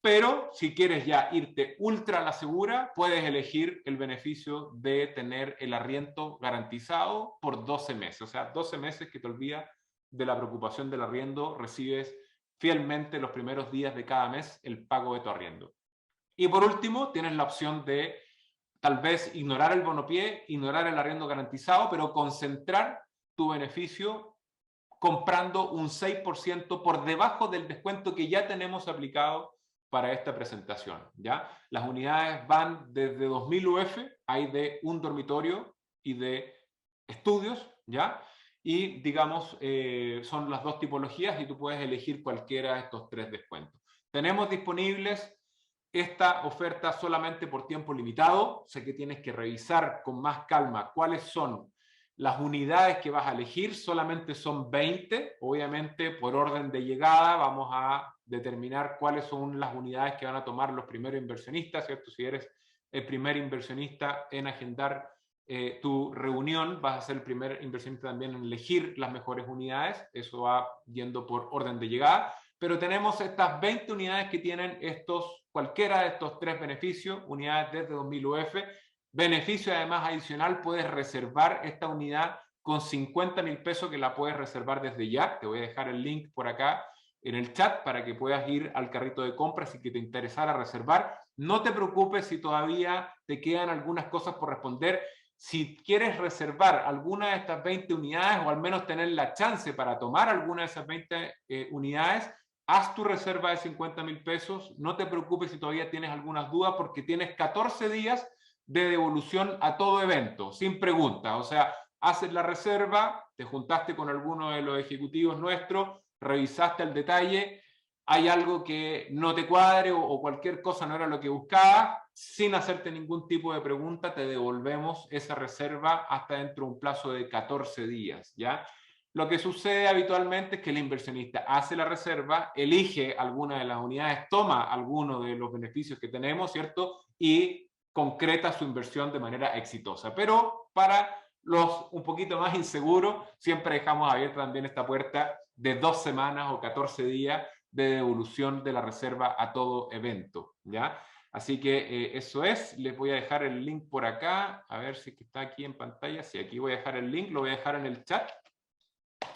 pero si quieres ya irte ultra a la segura, puedes elegir el beneficio de tener el arriendo garantizado por 12 meses. O sea, 12 meses que te olvidas de la preocupación del arriendo, recibes fielmente los primeros días de cada mes el pago de tu arriendo. Y por último, tienes la opción de tal vez ignorar el bonopié, ignorar el arriendo garantizado, pero concentrar tu beneficio comprando un 6% por debajo del descuento que ya tenemos aplicado para esta presentación, ¿ya? Las unidades van desde 2.000 UF, hay de un dormitorio y de estudios, ¿ya? Y, digamos, son las dos tipologías y tú puedes elegir cualquiera de estos 3 descuentos. Tenemos disponibles esta oferta solamente por tiempo limitado. Sé que tienes que revisar con más calma cuáles son las unidades que vas a elegir. Solamente son 20. Obviamente, por orden de llegada, vamos a determinar cuáles son las unidades que van a tomar los primeros inversionistas, ¿cierto? Si eres el primer inversionista en agendar tu reunión, vas a ser el primer inversionista también en elegir las mejores unidades. Eso va yendo por orden de llegada. Pero tenemos estas 20 unidades que tienen cualquiera de estos 3 beneficios, unidades desde 2000 UF. Beneficio además adicional, puedes reservar esta unidad con 50.000 pesos, que la puedes reservar desde ya. Te voy a dejar el link por acá en el chat para que puedas ir al carrito de compras si te interesara reservar. No te preocupes si todavía te quedan algunas cosas por responder. Si quieres reservar alguna de estas 20 unidades o al menos tener la chance para tomar alguna de esas 20 unidades, haz tu reserva de 50.000 pesos. No te preocupes si todavía tienes algunas dudas, porque tienes 14 días de devolución a todo evento, sin preguntas. O sea, haces la reserva, te juntaste con alguno de los ejecutivos nuestros, revisaste el detalle, hay algo que no te cuadre o cualquier cosa no era lo que buscabas, sin hacerte ningún tipo de pregunta, te devolvemos esa reserva hasta dentro de un plazo de 14 días, ¿ya? Lo que sucede habitualmente es que el inversionista hace la reserva, elige alguna de las unidades, toma alguno de los beneficios que tenemos, ¿cierto? Y concreta su inversión de manera exitosa. Pero para los un poquito más inseguros, siempre dejamos abierta también esta puerta de 2 semanas o 14 días de devolución de la reserva a todo evento, ¿ya? Así que eso es. Les voy a dejar el link por acá, a ver si está aquí en pantalla. Sí, aquí voy a dejar el link, lo voy a dejar en el chat.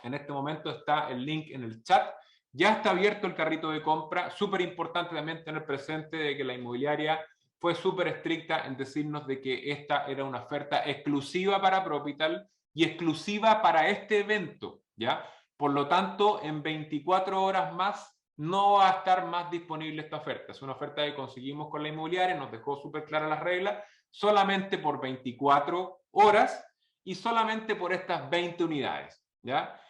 En este momento está el link en el chat. Ya está abierto el carrito de compra. Súper importante también tener presente de que la inmobiliaria fue súper estricta en decirnos de que esta era una oferta exclusiva para Propital y exclusiva para este evento, ¿ya? Por lo tanto, en 24 horas más no va a estar más disponible esta oferta. Es una oferta que conseguimos con la inmobiliaria, nos dejó súper claras las reglas, solamente por 24 horas y solamente por estas 20 unidades, ¿ya?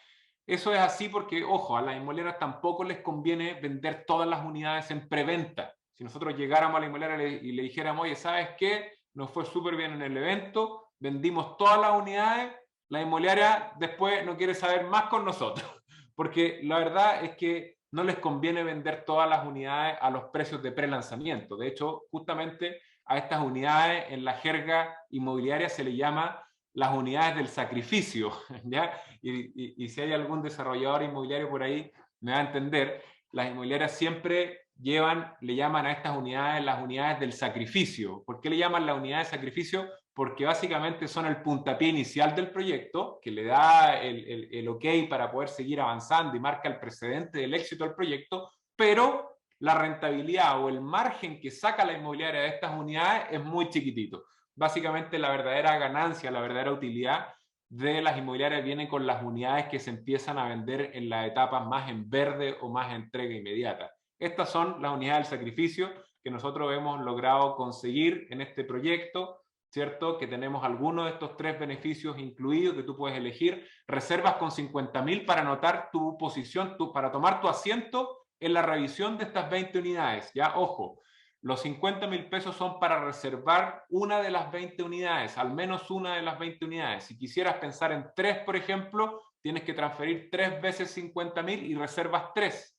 Eso es así porque, ojo, a las inmobiliarias tampoco les conviene vender todas las unidades en preventa. Si nosotros llegáramos a la inmobiliaria y le dijéramos, oye, ¿sabes qué? Nos fue súper bien en el evento, vendimos todas las unidades, la inmobiliaria después no quiere saber más con nosotros. Porque la verdad es que no les conviene vender todas las unidades a los precios de prelanzamiento. De hecho, justamente a estas unidades en la jerga inmobiliaria se le llama las unidades del sacrificio, ¿ya? Y si hay algún desarrollador inmobiliario por ahí, me va a entender, las inmobiliarias siempre le llaman a estas unidades las unidades del sacrificio. ¿Por qué le llaman la unidad de sacrificio? Porque básicamente son el puntapié inicial del proyecto, que le da el ok para poder seguir avanzando y marca el precedente del éxito del proyecto, pero la rentabilidad o el margen que saca la inmobiliaria de estas unidades es muy chiquitito. Básicamente la verdadera ganancia, la verdadera utilidad de las inmobiliarias viene con las unidades que se empiezan a vender en las etapas más en verde o más entrega inmediata. Estas son las unidades del sacrificio que nosotros hemos logrado conseguir en este proyecto, ¿cierto? Que tenemos algunos de estos 3 beneficios incluidos que tú puedes elegir. Reservas con 50.000 para anotar tu posición, para tomar tu asiento en la revisión de estas 20 unidades. Ya, ojo, los 50.000 pesos son para reservar una de las 20 unidades, al menos una de las 20 unidades. Si quisieras pensar en 3, por ejemplo, tienes que transferir 3 veces 50.000 y reservas 3.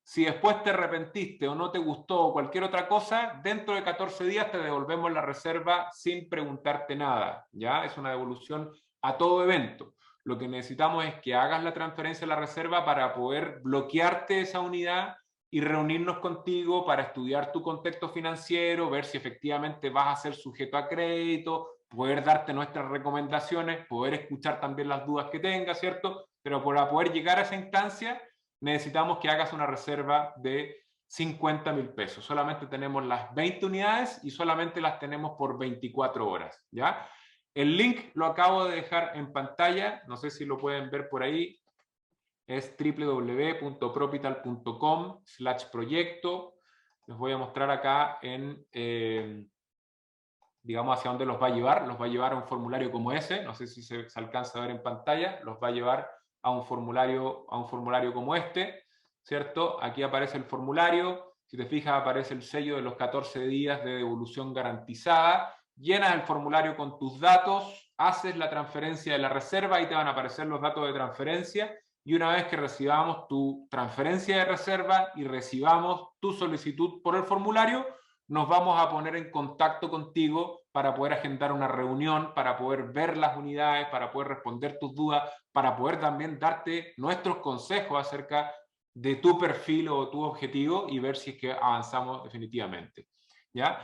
Si después te arrepentiste o no te gustó o cualquier otra cosa, dentro de 14 días te devolvemos la reserva sin preguntarte nada. ¿Ya? Es una devolución a todo evento. Lo que necesitamos es que hagas la transferencia de la reserva para poder bloquearte esa unidad y reunirnos contigo para estudiar tu contexto financiero, ver si efectivamente vas a ser sujeto a crédito, poder darte nuestras recomendaciones, poder escuchar también las dudas que tengas, ¿cierto? Pero para poder llegar a esa instancia necesitamos que hagas una reserva de 50.000 pesos. Solamente tenemos las 20 unidades y solamente las tenemos por 24 horas, ¿ya? El link lo acabo de dejar en pantalla, no sé si lo pueden ver por ahí, es www.propital.com/proyecto. Les voy a mostrar acá digamos, hacia dónde los va a llevar. Los va a llevar a un formulario como ese, no sé si se alcanza a ver en pantalla, los va a llevar a un formulario como este, ¿cierto? Aquí aparece el formulario, Si te fijas, aparece el sello de los 14 días de devolución garantizada. Llenas el formulario con tus datos, haces la transferencia de la reserva y te van a aparecer los datos de transferencia. Y una vez que recibamos tu transferencia de reserva y recibamos tu solicitud por el formulario, nos vamos a poner en contacto contigo para poder agendar una reunión, para poder ver las unidades, para poder responder tus dudas, para poder también darte nuestros consejos acerca de tu perfil o tu objetivo y ver si es que avanzamos definitivamente. ¿Ya?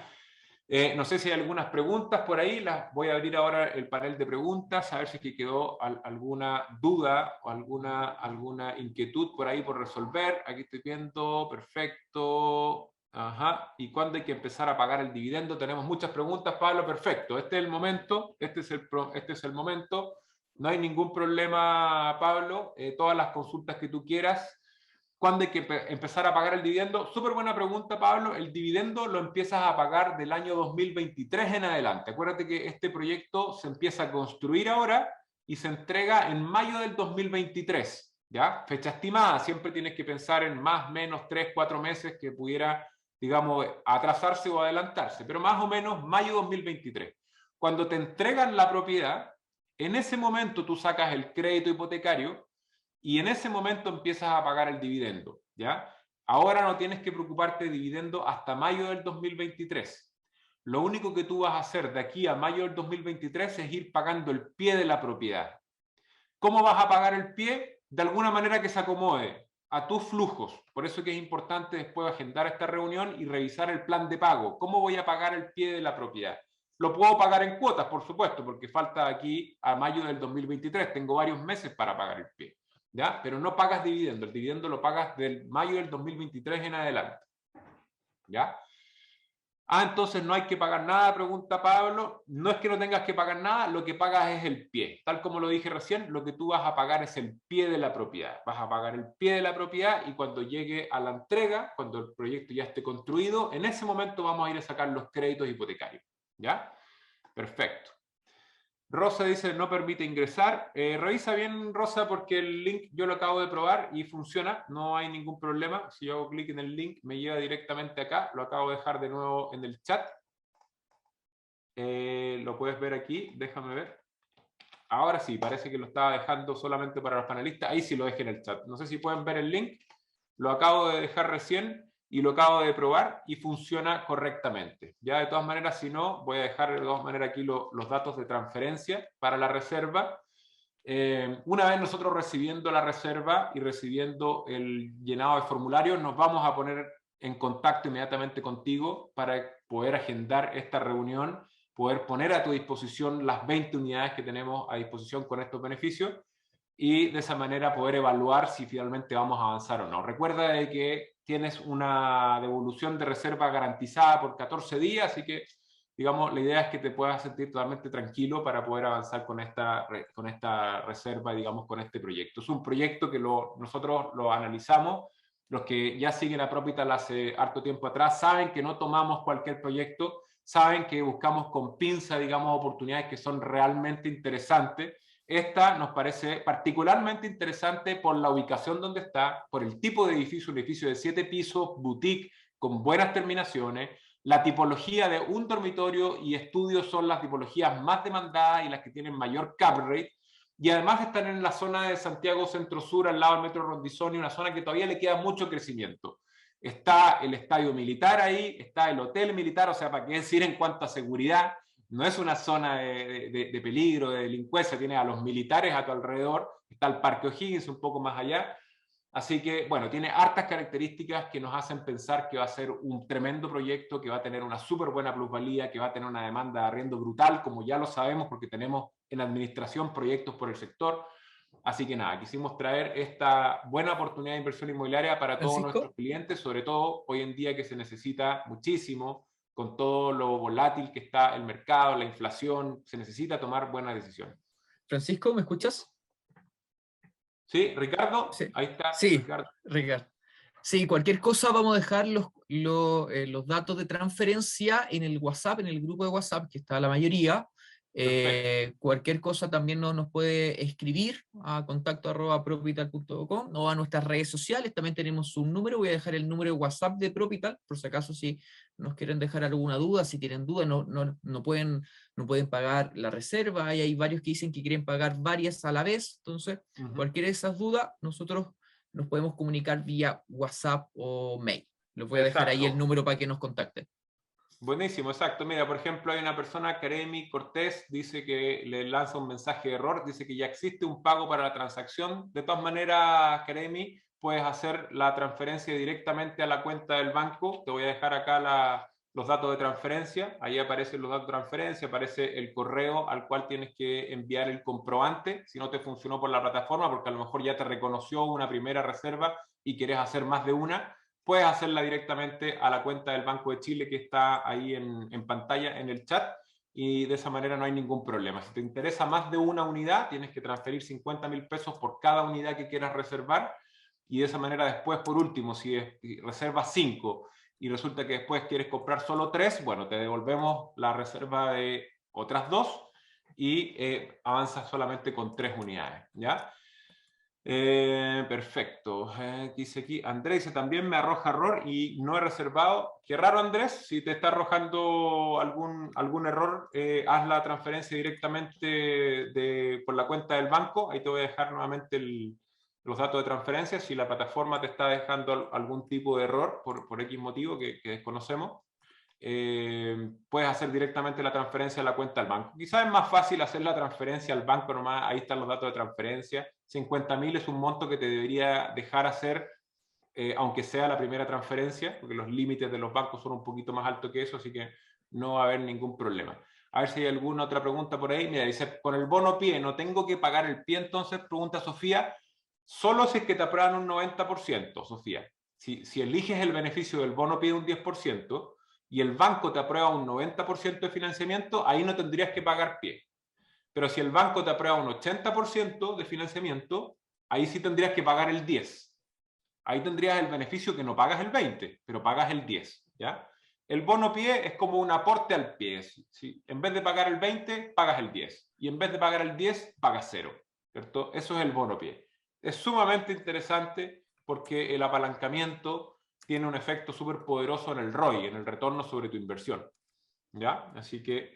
No sé si hay algunas preguntas por ahí, las voy a abrir ahora el panel de preguntas, a ver si es que quedó alguna duda o alguna inquietud por ahí por resolver. Aquí estoy viendo, perfecto. Ajá. ¿Y cuándo hay que empezar a pagar el dividendo? Tenemos muchas preguntas, Pablo, perfecto. Este es el momento, este es el momento. No hay ningún problema, Pablo. Todas las consultas que tú quieras. ¿Cuándo hay que empezar a pagar el dividendo? Súper buena pregunta, Pablo. El dividendo lo empiezas a pagar del año 2023 en adelante. Acuérdate que este proyecto se empieza a construir ahora y se entrega en mayo del 2023. ¿Ya? Fecha estimada. Siempre tienes que pensar en más o menos 3, 4 meses que pudiera, digamos, atrasarse o adelantarse. Pero más o menos mayo 2023. Cuando te entregan la propiedad, en ese momento tú sacas el crédito hipotecario y en ese momento empiezas a pagar el dividendo, ¿ya? Ahora no tienes que preocuparte de dividendo hasta mayo del 2023. Lo único que tú vas a hacer de aquí a mayo del 2023 es ir pagando el pie de la propiedad. ¿Cómo vas a pagar el pie? De alguna manera que se acomode a tus flujos. Por eso que es importante después agendar esta reunión y revisar el plan de pago. ¿Cómo voy a pagar el pie de la propiedad? Lo puedo pagar en cuotas, por supuesto, porque falta aquí a mayo del 2023. Tengo varios meses para pagar el pie. ¿Ya? Pero no pagas dividendo, el dividendo lo pagas del mayo del 2023 en adelante. ¿Ya? Entonces no hay que pagar nada, pregunta Pablo. No es que no tengas que pagar nada, lo que pagas es el pie. Tal como lo dije recién, lo que tú vas a pagar es el pie de la propiedad. Vas a pagar el pie de la propiedad y cuando llegue a la entrega, cuando el proyecto ya esté construido, en ese momento vamos a ir a sacar los créditos hipotecarios. ¿Ya? Perfecto. Rosa dice no permite ingresar. Revisa bien, Rosa, porque el link yo lo acabo de probar y funciona. No hay ningún problema. Si yo hago clic en el link, me lleva directamente acá. Lo acabo de dejar de nuevo en el chat. Lo puedes ver aquí. Déjame ver. Ahora sí, parece que lo estaba dejando solamente para los panelistas. Ahí sí lo dejé en el chat. No sé si pueden ver el link. Lo acabo de dejar recién y lo acabo de probar y funciona correctamente. Ya de todas maneras, si no, voy a dejar de todas maneras aquí los datos de transferencia para la reserva. Una vez nosotros recibiendo la reserva y recibiendo el llenado de formulario, nos vamos a poner en contacto inmediatamente contigo para poder agendar esta reunión, poder poner a tu disposición las 20 unidades que tenemos a disposición con estos beneficios y de esa manera poder evaluar si finalmente vamos a avanzar o no. Recuerda de que tienes una devolución de reserva garantizada por 14 días, así que, digamos, la idea es que te puedas sentir totalmente tranquilo para poder avanzar con esta reserva, digamos, con este proyecto. Es un proyecto que nosotros lo analizamos. Los que ya siguen a Propital hace harto tiempo atrás saben que no tomamos cualquier proyecto, saben que buscamos con pinza, digamos, oportunidades que son realmente interesantes. Esta nos parece particularmente interesante por la ubicación donde está, por el tipo de edificio, un edificio de 7 pisos, boutique, con buenas terminaciones. La tipología de un dormitorio y estudios son las tipologías más demandadas y las que tienen mayor cap rate. Y además están en la zona de Santiago Centro-Sur, al lado del Metro Rondizoni, una zona que todavía le queda mucho crecimiento. Está el estadio militar ahí, está el hotel militar, o sea, para qué decir en cuanto a seguridad. No es una zona de peligro, de delincuencia, tiene a los militares a tu alrededor, está el Parque O'Higgins un poco más allá, así que, bueno, tiene hartas características que nos hacen pensar que va a ser un tremendo proyecto, que va a tener una súper buena plusvalía, que va a tener una demanda de arriendo brutal, como ya lo sabemos porque tenemos en administración proyectos por el sector. Así que nada, quisimos traer esta buena oportunidad de inversión inmobiliaria para todos nuestros clientes, sobre todo hoy en día que se necesita muchísimo, con todo lo volátil que está el mercado, la inflación, se necesita tomar buenas decisiones. Francisco, ¿me escuchas? Sí, Ricardo, sí. Ahí está. Sí, Ricardo. Sí, cualquier cosa vamos a dejar los datos de transferencia en el WhatsApp, en el grupo de WhatsApp, que está la mayoría, Cualquier cosa también nos puede escribir a contacto@propital.com o a nuestras redes sociales. También tenemos un número, voy a dejar el número de WhatsApp de Propital, por si acaso si nos quieren dejar alguna duda, si tienen duda, no pueden pagar la reserva, y hay varios que dicen que quieren pagar varias a la vez. Entonces, cualquiera de esas dudas, nosotros nos podemos comunicar vía WhatsApp o mail. Les voy a dejar ahí el número para que nos contacten. Buenísimo, exacto. Mira, por ejemplo, hay una persona, Karemi Cortés, dice que le lanza un mensaje de error, dice que ya existe un pago para la transacción. De todas maneras, Karemi, puedes hacer la transferencia directamente a la cuenta del banco. Te voy a dejar acá los datos de transferencia. Ahí aparecen los datos de transferencia, aparece el correo al cual tienes que enviar el comprobante, si no te funcionó por la plataforma, porque a lo mejor ya te reconoció una primera reserva y quieres hacer más de una. Puedes hacerla directamente a la cuenta del Banco de Chile que está ahí en pantalla en el chat, y de esa manera no hay ningún problema. Si te interesa más de una unidad, tienes que transferir 50.000 pesos por cada unidad que quieras reservar, y de esa manera después, por último, si reservas 5 y resulta que después quieres comprar solo 3, bueno, te devolvemos la reserva de otras 2 y avanzas solamente con 3 unidades, ¿ya? Perfecto. Dice aquí, Andrés dice, también me arroja error y no he reservado. Qué raro, Andrés, si te está arrojando algún error, haz la transferencia directamente por la cuenta del banco. Ahí te voy a dejar nuevamente los datos de transferencia. Si la plataforma te está dejando algún tipo de error por X motivo que desconocemos, puedes hacer directamente la transferencia a la cuenta del banco. Quizás es más fácil hacer la transferencia al banco nomás, ahí están los datos de transferencia. 50.000 es un monto que te debería dejar hacer, aunque sea la primera transferencia, porque los límites de los bancos son un poquito más altos que eso, así que no va a haber ningún problema. A ver si hay alguna otra pregunta por ahí. Mira, dice, con el bono pie, ¿no tengo que pagar el pie entonces? Pregunta Sofía. Solo si es que te aprueban un 90%, Sofía. Si eliges el beneficio del bono pie de un 10%, y el banco te aprueba un 90% de financiamiento, ahí no tendrías que pagar pie. Pero si el banco te aprueba un 80% de financiamiento, ahí sí tendrías que pagar el 10%. Ahí tendrías el beneficio que no pagas el 20%, pero pagas el 10%, ¿ya? El bono pie es como un aporte al pie. ¿Sí? En vez de pagar el 20, pagas el 10. Y en vez de pagar el 10, pagas 0. ¿Cierto? Eso es el bono pie. Es sumamente interesante porque el apalancamiento tiene un efecto súper poderoso en el ROI, en el retorno sobre tu inversión. ¿Ya? Así que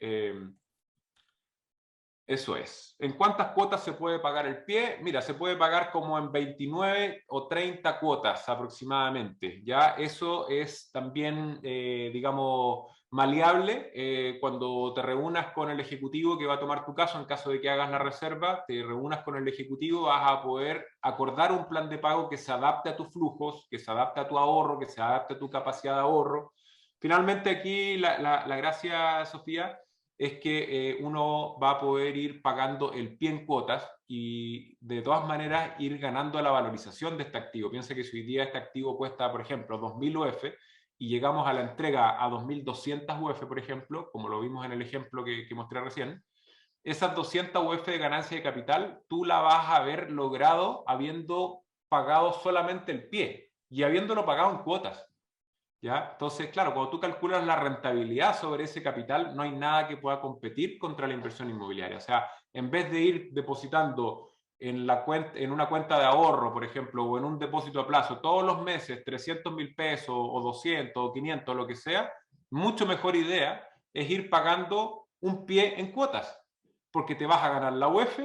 eso es. ¿En cuántas cuotas se puede pagar el pie? Mira, se puede pagar como en 29 o 30 cuotas aproximadamente. Ya eso es también, digamos, maleable. Cuando te reúnas con el ejecutivo que va a tomar tu caso, en caso de que hagas la reserva, te reúnas con el ejecutivo, vas a poder acordar un plan de pago que se adapte a tus flujos, que se adapte a tu ahorro, que se adapte a tu capacidad de ahorro. Finalmente aquí la gracia, Sofía, es que uno va a poder ir pagando el pie en cuotas y de todas maneras ir ganando la valorización de este activo. Piensa que si hoy día este activo cuesta, por ejemplo, 2.000 UF y llegamos a la entrega a 2.200 UF, por ejemplo, como lo vimos en el ejemplo que mostré recién, esas 200 UF de ganancia de capital tú la vas a haber logrado habiendo pagado solamente el pie y habiéndolo pagado en cuotas. ¿Ya? Entonces, claro, cuando tú calculas la rentabilidad sobre ese capital, no hay nada que pueda competir contra la inversión inmobiliaria. O sea, en vez de ir depositando en una cuenta de ahorro, por ejemplo, o en un depósito a plazo todos los meses 300.000 pesos o 200 o 500, lo que sea, mucho mejor idea es ir pagando un pie en cuotas, porque te vas a ganar la UF,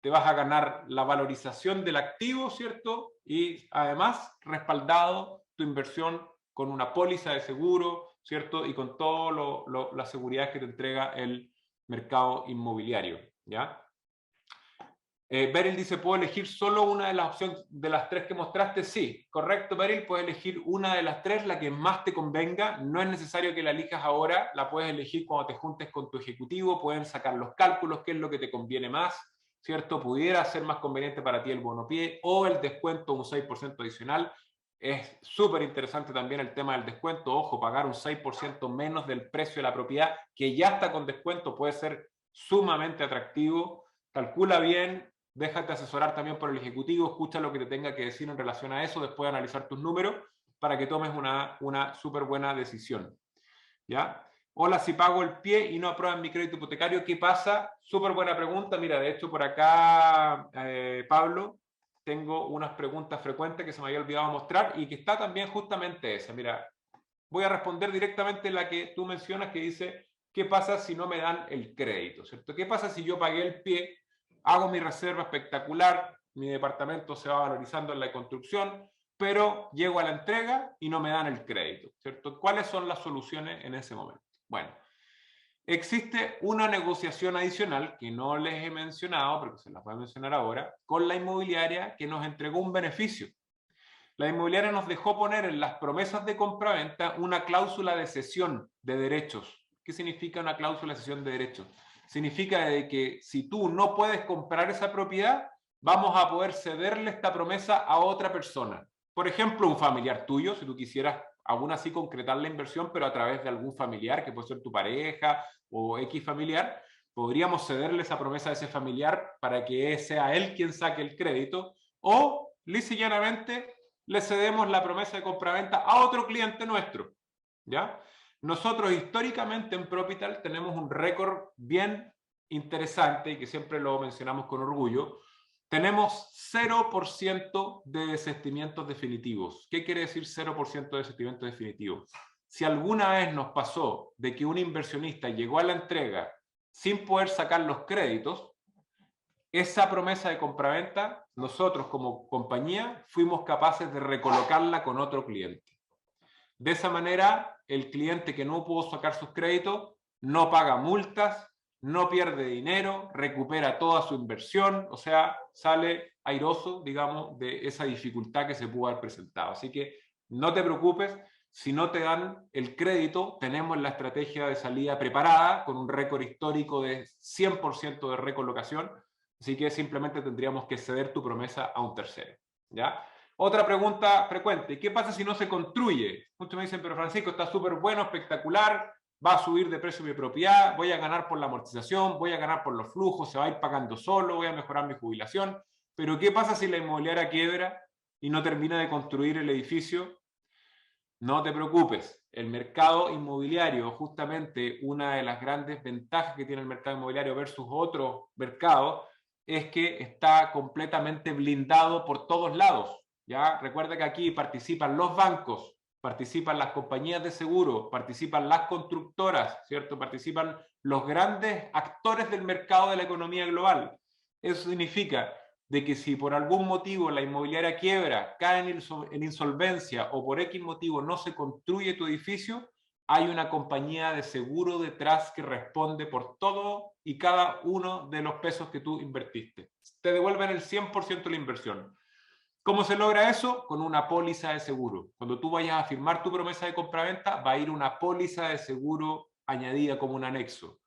te vas a ganar la valorización del activo, ¿cierto? Y además respaldado tu inversión con una póliza de seguro, ¿cierto? Y con todas las seguridades que te entrega el mercado inmobiliario, ¿ya? Beryl dice, ¿puedo elegir solo una de las opciones de las 3 que mostraste? Sí, correcto, Beryl, puedes elegir una de las 3, la que más te convenga. No es necesario que la elijas ahora, la puedes elegir cuando te juntes con tu ejecutivo, pueden sacar los cálculos, qué es lo que te conviene más, ¿cierto? Pudiera ser más conveniente para ti el bonopié o el descuento, un 6% adicional. Es súper interesante también el tema del descuento. Ojo, pagar un 6% menos del precio de la propiedad, que ya está con descuento, puede ser sumamente atractivo. Calcula bien, déjate asesorar también por el ejecutivo, escucha lo que te tenga que decir en relación a eso, después de analizar tus números, para que tomes una súper buena decisión. ¿Ya? Hola, si pago el pie y no aprueban mi crédito hipotecario, ¿qué pasa? Súper buena pregunta. Mira, de hecho, por acá, Pablo, tengo unas preguntas frecuentes que se me había olvidado mostrar y que está también justamente esa. Mira, voy a responder directamente la que tú mencionas, que dice, ¿qué pasa si no me dan el crédito? ¿Cierto? ¿Qué pasa si yo pagué el pie, hago mi reserva espectacular, mi departamento se va valorizando en la construcción, pero llego a la entrega y no me dan el crédito? ¿Cierto? ¿Cuáles son las soluciones en ese momento? Bueno, existe una negociación adicional que no les he mencionado, pero que se las voy a mencionar ahora, con la inmobiliaria que nos entregó un beneficio. La inmobiliaria nos dejó poner en las promesas de compraventa una cláusula de cesión de derechos. ¿Qué significa una cláusula de cesión de derechos? Significa de que si tú no puedes comprar esa propiedad, vamos a poder cederle esta promesa a otra persona. Por ejemplo, un familiar tuyo, si tú quisieras aún así concretar la inversión, pero a través de algún familiar, que puede ser tu pareja o X familiar, podríamos cederle esa promesa a ese familiar para que sea él quien saque el crédito, o lisa y llanamente le cedemos la promesa de compraventa a otro cliente nuestro, ¿ya? Nosotros históricamente en Propital tenemos un récord bien interesante y que siempre lo mencionamos con orgullo. Tenemos 0% de desistimientos definitivos. ¿Qué quiere decir 0% de desistimientos definitivos? Si alguna vez nos pasó de que un inversionista llegó a la entrega sin poder sacar los créditos, esa promesa de compraventa, nosotros como compañía fuimos capaces de recolocarla con otro cliente. De esa manera, el cliente que no pudo sacar sus créditos no paga multas, no pierde dinero, recupera toda su inversión, o sea, sale airoso, digamos, de esa dificultad que se pudo haber presentado. Así que no te preocupes, si no te dan el crédito, tenemos la estrategia de salida preparada con un récord histórico de 100% de recolocación, así que simplemente tendríamos que ceder tu promesa a un tercero, ¿ya? Otra pregunta frecuente, ¿qué pasa si no se construye? Muchos me dicen, pero Francisco, está súper bueno, espectacular, va a subir de precio mi propiedad, voy a ganar por la amortización, voy a ganar por los flujos, se va a ir pagando solo, voy a mejorar mi jubilación, pero ¿qué pasa si la inmobiliaria quiebra y no termina de construir el edificio? No te preocupes, el mercado inmobiliario, justamente una de las grandes ventajas que tiene el mercado inmobiliario versus otros mercados, es que está completamente blindado por todos lados. ¿Ya? Recuerda que aquí participan los bancos, participan las compañías de seguro, participan las constructoras, ¿cierto? Participan los grandes actores del mercado de la economía global. Eso significa de que si por algún motivo la inmobiliaria quiebra, cae en insolvencia o por X motivo no se construye tu edificio, hay una compañía de seguro detrás que responde por todo y cada uno de los pesos que tú invertiste. Te devuelven el 100% de la inversión. ¿Cómo se logra eso? Con una póliza de seguro. Cuando tú vayas a firmar tu promesa de compraventa, va a ir una póliza de seguro añadida como un anexo.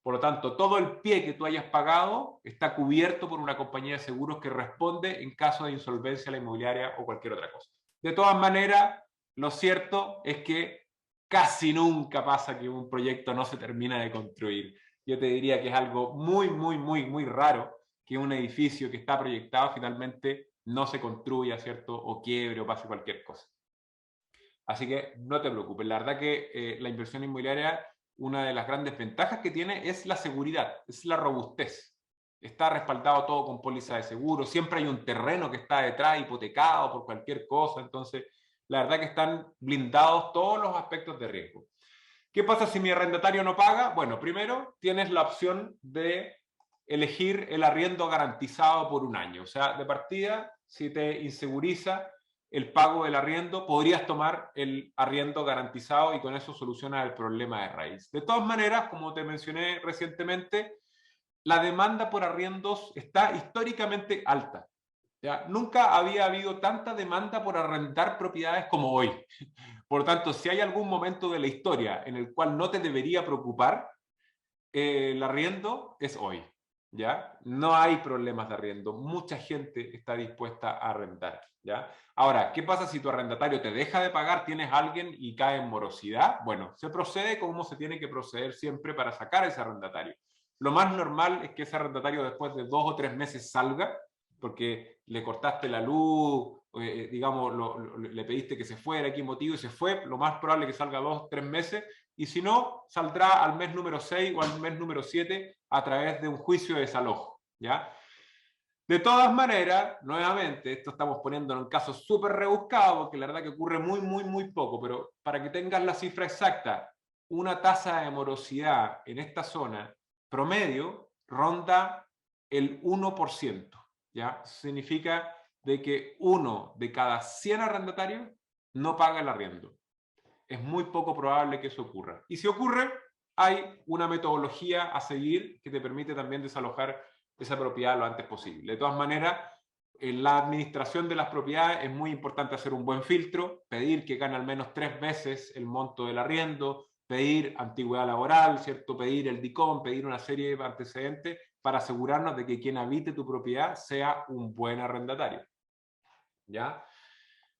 Por lo tanto, todo el pie que tú hayas pagado está cubierto por una compañía de seguros que responde en caso de insolvencia a la inmobiliaria o cualquier otra cosa. De todas maneras, lo cierto es que casi nunca pasa que un proyecto no se termina de construir. Yo te diría que es algo muy, muy, muy, muy raro que un edificio que está proyectado finalmente no se construya, ¿cierto? O quiebre o pase cualquier cosa. Así que no te preocupes. La verdad que la inversión inmobiliaria, una de las grandes ventajas que tiene es la seguridad, es la robustez. Está respaldado todo con póliza de seguro, siempre hay un terreno que está detrás hipotecado por cualquier cosa, entonces la verdad que están blindados todos los aspectos de riesgo. ¿Qué pasa si mi arrendatario no paga? Bueno, primero tienes la opción de elegir el arriendo garantizado por un año. O sea, de partida, si te inseguriza el pago del arriendo, podrías tomar el arriendo garantizado y con eso solucionas el problema de raíz. De todas maneras, como te mencioné recientemente, la demanda por arriendos está históricamente alta. ¿Ya? Nunca había habido tanta demanda por arrendar propiedades como hoy. Por lo tanto, si hay algún momento de la historia en el cual no te debería preocupar el arriendo, es hoy. ¿Ya? No hay problemas de arriendo. Mucha gente está dispuesta a arrendar. ¿Ya? Ahora, ¿qué pasa si tu arrendatario te deja de pagar, tienes a alguien y cae en morosidad? Bueno, se procede como se tiene que proceder siempre para sacar a ese arrendatario. Lo más normal es que ese arrendatario después de 2 o 3 meses salga, porque le cortaste la luz, digamos, le pediste que se fuera, X motivo, y se fue, lo más probable es que salga 2 o 3 meses, y si no, saldrá al mes número 6 o al mes número 7 a través de un juicio de desalojo, ¿ya? De todas maneras, nuevamente, esto estamos poniendo en un caso súper rebuscado, porque la verdad que ocurre muy, muy, muy poco, pero para que tengas la cifra exacta, una tasa de morosidad en esta zona promedio ronda el 1%, ¿ya? Significa de que 1 de cada 100 arrendatarios no paga el arriendo. Es muy poco probable que eso ocurra. Y si ocurre, hay una metodología a seguir que te permite también desalojar esa propiedad lo antes posible. De todas maneras, en la administración de las propiedades es muy importante hacer un buen filtro, pedir que gane al menos 3 veces el monto del arriendo, pedir antigüedad laboral, ¿cierto? Pedir el DICOM, pedir una serie de antecedentes para asegurarnos de que quien habite tu propiedad sea un buen arrendatario. ¿Ya?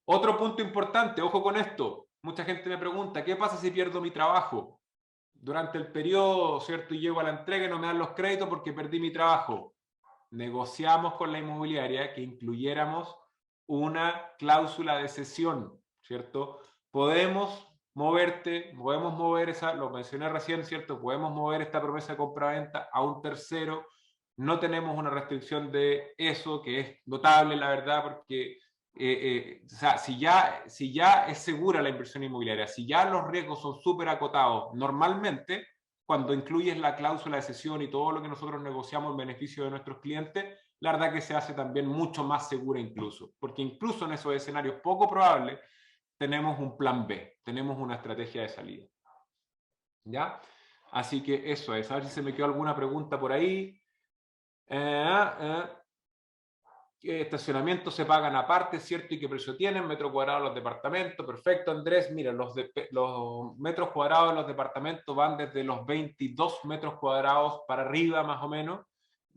Otro punto importante, ojo con esto, mucha gente me pregunta, ¿qué pasa si pierdo mi trabajo? Durante el periodo, ¿cierto? Y llego a la entrega y no me dan los créditos porque perdí mi trabajo. Negociamos con la inmobiliaria que incluyéramos una cláusula de cesión, ¿cierto? Podemos podemos mover esa, lo mencioné recién, ¿cierto? Podemos mover esta promesa de compra-venta a un tercero. No tenemos una restricción de eso, que es notable, la verdad, porque o sea, si ya es segura la inversión inmobiliaria, si ya los riesgos son súper acotados, normalmente, cuando incluyes la cláusula de cesión y todo lo que nosotros negociamos en beneficio de nuestros clientes, la verdad que se hace también mucho más segura incluso, porque incluso en esos escenarios poco probables, tenemos un plan B, tenemos una estrategia de salida. ¿Ya? Así que eso es, a ver si se me quedó alguna pregunta por ahí. Estacionamientos se pagan aparte, ¿cierto? ¿Y qué precio tienen? Metro cuadrado los departamentos. Perfecto, Andrés. Mira, los metros cuadrados de los departamentos van desde los 22 metros cuadrados para arriba, más o menos.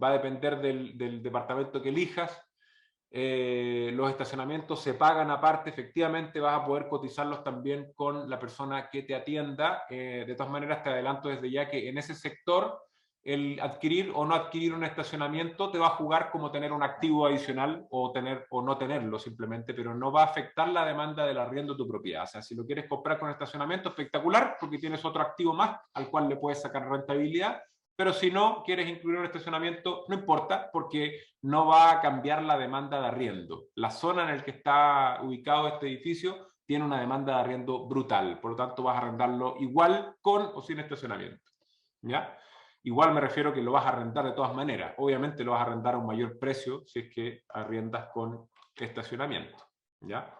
Va a depender del departamento que elijas. Los estacionamientos se pagan aparte. Efectivamente, vas a poder cotizarlos también con la persona que te atienda. De todas maneras, te adelanto desde ya que en ese sector el adquirir o no adquirir un estacionamiento te va a jugar como tener un activo adicional o no tenerlo simplemente, pero no va a afectar la demanda del arriendo de tu propiedad. O sea, si lo quieres comprar con estacionamiento, espectacular, porque tienes otro activo más al cual le puedes sacar rentabilidad, pero si no quieres incluir un estacionamiento, no importa, porque no va a cambiar la demanda de arriendo. La zona en la que está ubicado este edificio tiene una demanda de arriendo brutal, por lo tanto vas a arrendarlo igual con o sin estacionamiento. ¿Ya? Igual me refiero que lo vas a arrendar de todas maneras. Obviamente lo vas a arrendar a un mayor precio si es que arriendas con estacionamiento. ¿Ya?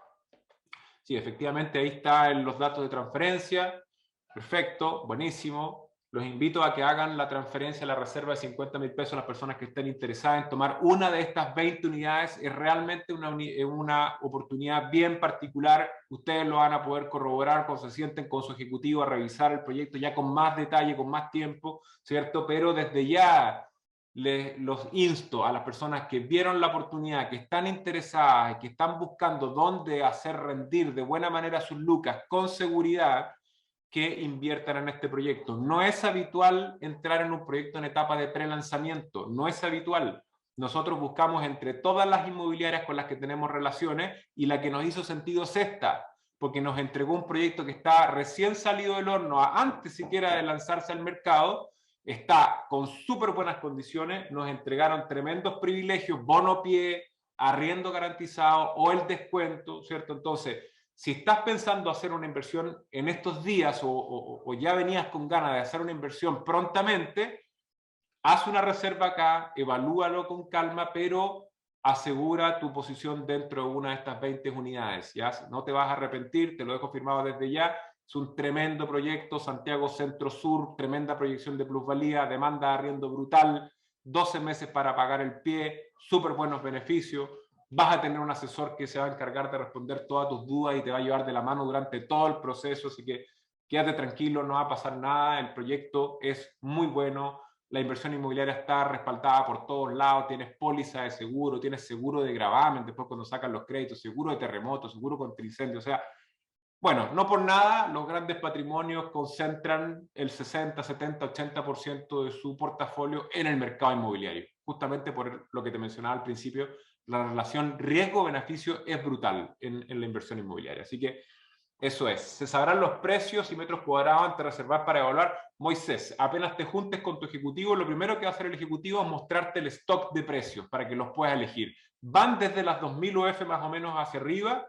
Sí, efectivamente ahí están los datos de transferencia. Perfecto, buenísimo. Los invito a que hagan la transferencia, la reserva de 50.000 pesos a las personas que estén interesadas en tomar una de estas 20 unidades. Es realmente una oportunidad bien particular. Ustedes lo van a poder corroborar cuando se sienten con su ejecutivo a revisar el proyecto ya con más detalle, con más tiempo, ¿cierto? Pero desde ya los insto a las personas que vieron la oportunidad, que están interesadas, que están buscando dónde hacer rendir de buena manera sus lucas con seguridad, que inviertan en este proyecto. No es habitual entrar en un proyecto en etapa de pre-lanzamiento, no es habitual. Nosotros buscamos entre todas las inmobiliarias con las que tenemos relaciones y la que nos hizo sentido es esta, porque nos entregó un proyecto que está recién salido del horno, antes siquiera de lanzarse al mercado, está con súper buenas condiciones, nos entregaron tremendos privilegios, bono pie, arriendo garantizado o el descuento, ¿cierto? Entonces, si estás pensando hacer una inversión en estos días o ya venías con ganas de hacer una inversión prontamente, haz una reserva acá, evalúalo con calma, pero asegura tu posición dentro de una de estas 20 unidades. ¿Ya? No te vas a arrepentir, te lo dejo firmado desde ya. Es un tremendo proyecto, Santiago Centro Sur, tremenda proyección de plusvalía, demanda de arriendo brutal, 12 meses para pagar el pie, súper buenos beneficios. Vas a tener un asesor que se va a encargar de responder todas tus dudas y te va a llevar de la mano durante todo el proceso, así que quédate tranquilo, no va a pasar nada, el proyecto es muy bueno, la inversión inmobiliaria está respaldada por todos lados, tienes póliza de seguro, tienes seguro de gravamen, después cuando sacan los créditos, seguro de terremoto, seguro contra incendio, o sea, bueno, no por nada los grandes patrimonios concentran el 60, 70, 80% de su portafolio en el mercado inmobiliario, justamente por lo que te mencionaba al principio, la relación riesgo-beneficio es brutal en la inversión inmobiliaria. Así que eso es. Se sabrán los precios y metros cuadrados antes de reservar para evaluar. Moisés, apenas te juntes con tu ejecutivo, lo primero que va a hacer el ejecutivo es mostrarte el stock de precios para que los puedas elegir. Van desde las 2000 UF más o menos hacia arriba.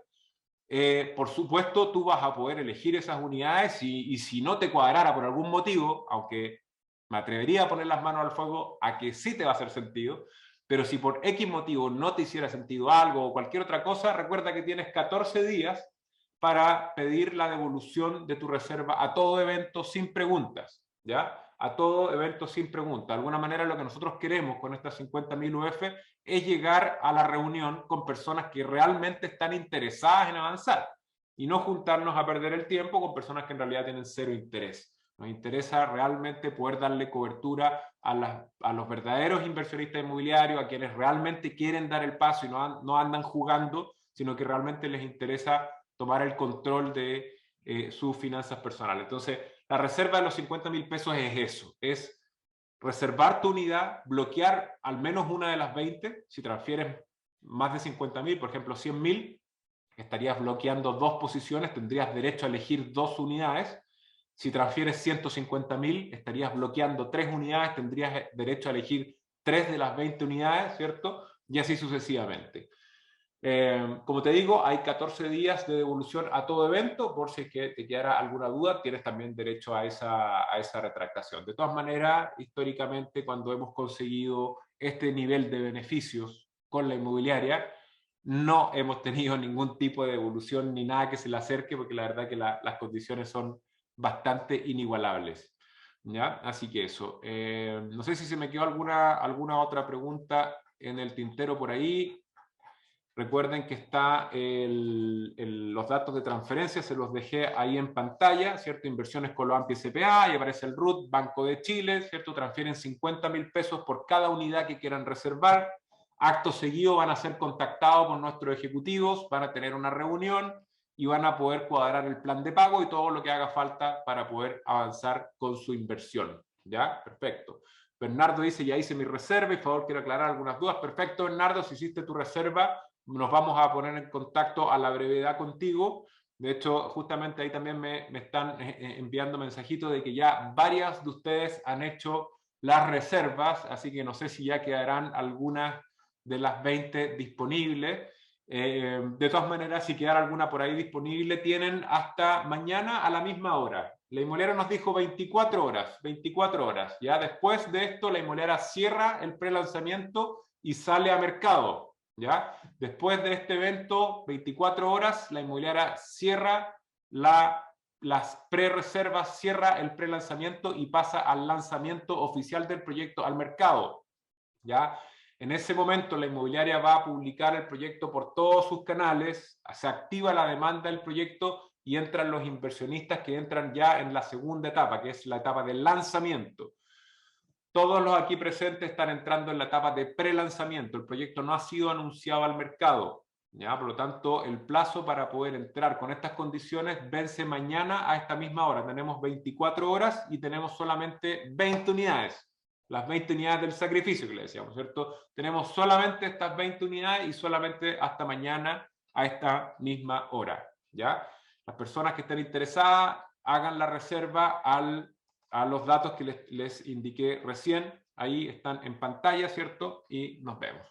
Por supuesto, tú vas a poder elegir esas unidades y si no te cuadrara por algún motivo, aunque me atrevería a poner las manos al fuego a que sí te va a hacer sentido, pero si por X motivo no te hiciera sentido algo o cualquier otra cosa, recuerda que tienes 14 días para pedir la devolución de tu reserva a todo evento sin preguntas, ¿ya? A todo evento sin preguntas. De alguna manera lo que nosotros queremos con estas 50.000 UF es llegar a la reunión con personas que realmente están interesadas en avanzar y no juntarnos a perder el tiempo con personas que en realidad tienen cero interés. Nos interesa realmente poder darle cobertura a los verdaderos inversionistas inmobiliarios, a quienes realmente quieren dar el paso y no andan jugando, sino que realmente les interesa tomar el control de sus finanzas personales. Entonces, la reserva de los 50.000 pesos es eso, es reservar tu unidad, bloquear al menos una de las 20, si transfieres más de 50.000, por ejemplo 100.000, estarías bloqueando 2 posiciones, tendrías derecho a elegir 2 unidades. Si transfieres 150.000, estarías bloqueando 3 unidades, tendrías derecho a elegir 3 de las 20 unidades, ¿cierto? Y así sucesivamente. Como te digo, hay 14 días de devolución a todo evento. Por si es que te quedara alguna duda, tienes también derecho a esa retractación. De todas maneras, históricamente, cuando hemos conseguido este nivel de beneficios con la inmobiliaria, no hemos tenido ningún tipo de devolución ni nada que se le acerque, porque la verdad que las condiciones son bastante inigualables, ¿ya? Así que eso. No sé si se me quedó alguna otra pregunta en el tintero por ahí. Recuerden que está los datos de transferencia, se los dejé ahí en pantalla, ¿cierto? Inversiones Colombia SPA, y aparece el RUT, Banco de Chile, ¿cierto? Transfieren 50.000 pesos por cada unidad que quieran reservar. Acto seguido van a ser contactados por nuestros ejecutivos, van a tener una reunión y van a poder cuadrar el plan de pago y todo lo que haga falta para poder avanzar con su inversión. ¿Ya? Perfecto. Bernardo dice, ya hice mi reserva y por favor quiero aclarar algunas dudas. Perfecto, Bernardo, si hiciste tu reserva, nos vamos a poner en contacto a la brevedad contigo. De hecho, justamente ahí también me están enviando mensajitos de que ya varias de ustedes han hecho las reservas, así que no sé si ya quedarán algunas de las 20 disponibles. De todas maneras, si quedara alguna por ahí disponible, tienen hasta mañana a la misma hora. La inmobiliaria nos dijo 24 horas, 24 horas. Ya después de esto, la inmobiliaria cierra el prelanzamiento y sale a mercado. ¿Ya? Después de este evento, 24 horas, la inmobiliaria cierra las pre-reservas, cierra el prelanzamiento y pasa al lanzamiento oficial del proyecto al mercado. ¿Ya? En ese momento la inmobiliaria va a publicar el proyecto por todos sus canales, se activa la demanda del proyecto y entran los inversionistas que entran ya en la segunda etapa, que es la etapa del lanzamiento. Todos los aquí presentes están entrando en la etapa de pre-lanzamiento. El proyecto no ha sido anunciado al mercado, ¿ya? Por lo tanto, el plazo para poder entrar con estas condiciones vence mañana a esta misma hora. Tenemos 24 horas y tenemos solamente 20 unidades. Las 20 unidades del sacrificio que le decíamos, ¿cierto? Tenemos solamente estas 20 unidades y solamente hasta mañana a esta misma hora, ¿ya? Las personas que estén interesadas hagan la reserva a los datos que les indiqué recién. Ahí están en pantalla, ¿cierto? Y nos vemos.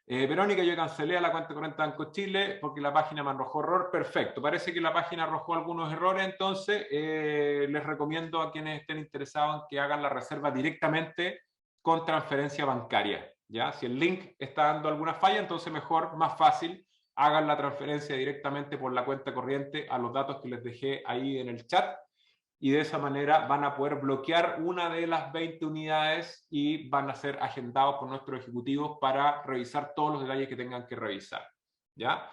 Verónica, yo cancelé a la cuenta corriente Banco Chile porque la página me arrojó error. Perfecto, parece que la página arrojó algunos errores, entonces les recomiendo a quienes estén interesados en que hagan la reserva directamente con transferencia bancaria. ¿Ya? Si el link está dando alguna falla, entonces mejor, más fácil, hagan la transferencia directamente por la cuenta corriente a los datos que les dejé ahí en el chat. Y de esa manera van a poder bloquear una de las 20 unidades y van a ser agendados por nuestros ejecutivos para revisar todos los detalles que tengan que revisar. ¿Ya?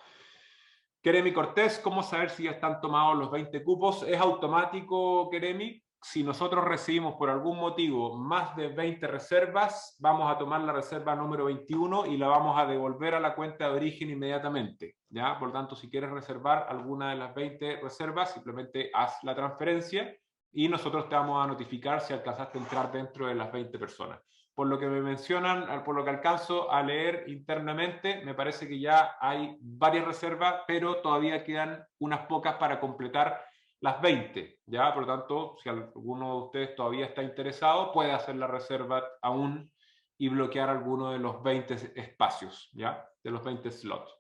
Keremi Cortés, ¿cómo saber si ya están tomados los 20 cupos? Es automático, Keremi. Si nosotros recibimos por algún motivo más de 20 reservas, vamos a tomar la reserva número 21 y la vamos a devolver a la cuenta de origen inmediatamente. ¿Ya? Por lo tanto, si quieres reservar alguna de las 20 reservas, simplemente haz la transferencia y nosotros te vamos a notificar si alcanzaste a entrar dentro de las 20 personas. por lo que me mencionan, por lo que alcanzo a leer internamente, me parece que ya hay varias reservas, pero todavía quedan unas pocas para completar las 20, ¿ya? Por lo tanto, si alguno de ustedes todavía está interesado, puede hacer la reserva aún y bloquear alguno de los 20 espacios, ¿ya? De los 20 slots.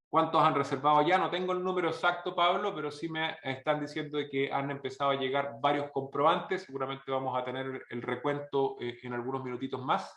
¿Cuántos han reservado ya? No tengo el número exacto, Pablo, pero sí me están diciendo de que han empezado a llegar varios comprobantes. Seguramente vamos a tener el recuento en algunos minutitos más.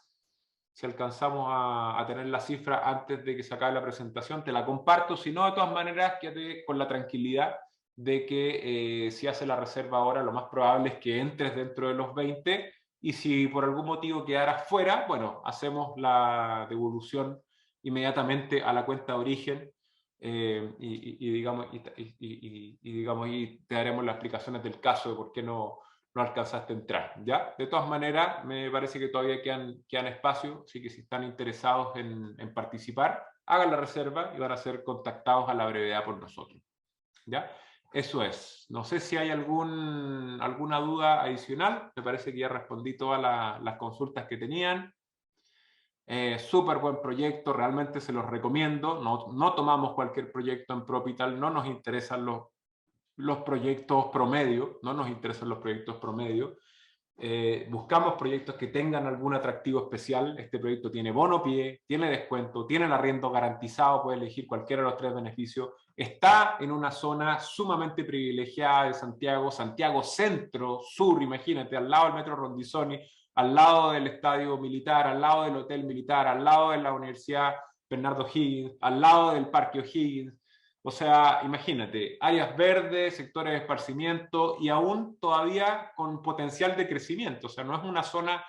Si alcanzamos a tener la cifra antes de que se acabe la presentación, te la comparto. Si no, de todas maneras, quédate con la tranquilidad de que si haces la reserva ahora, lo más probable es que entres dentro de los 20 y si por algún motivo quedaras fuera, bueno, hacemos la devolución inmediatamente a la cuenta de origen digamos, y te daremos las explicaciones del caso de por qué no alcanzaste a entrar, ¿ya? De todas maneras, me parece que todavía quedan espacios, así que si están interesados en participar, hagan la reserva y van a ser contactados a la brevedad por nosotros, ¿ya? Eso es. No sé si hay alguna duda adicional, me parece que ya respondí todas las consultas que tenían. Súper buen proyecto, realmente se los recomiendo. No tomamos cualquier proyecto en Propital, no nos interesan los proyectos promedio, no nos interesan los proyectos promedio. Buscamos proyectos que tengan algún atractivo especial. Este proyecto tiene bono pie, tiene descuento, tiene el arriendo garantizado, puede elegir cualquiera de los 3 beneficios. Está en una zona sumamente privilegiada de Santiago, Santiago Centro, Sur, imagínate, al lado del Metro Rondizoni, al lado del Estadio Militar, al lado del Hotel Militar, al lado de la Universidad Bernardo Higgins, al lado del Parque O'Higgins. O sea, imagínate, áreas verdes, sectores de esparcimiento y aún todavía con potencial de crecimiento. O sea, no es una zona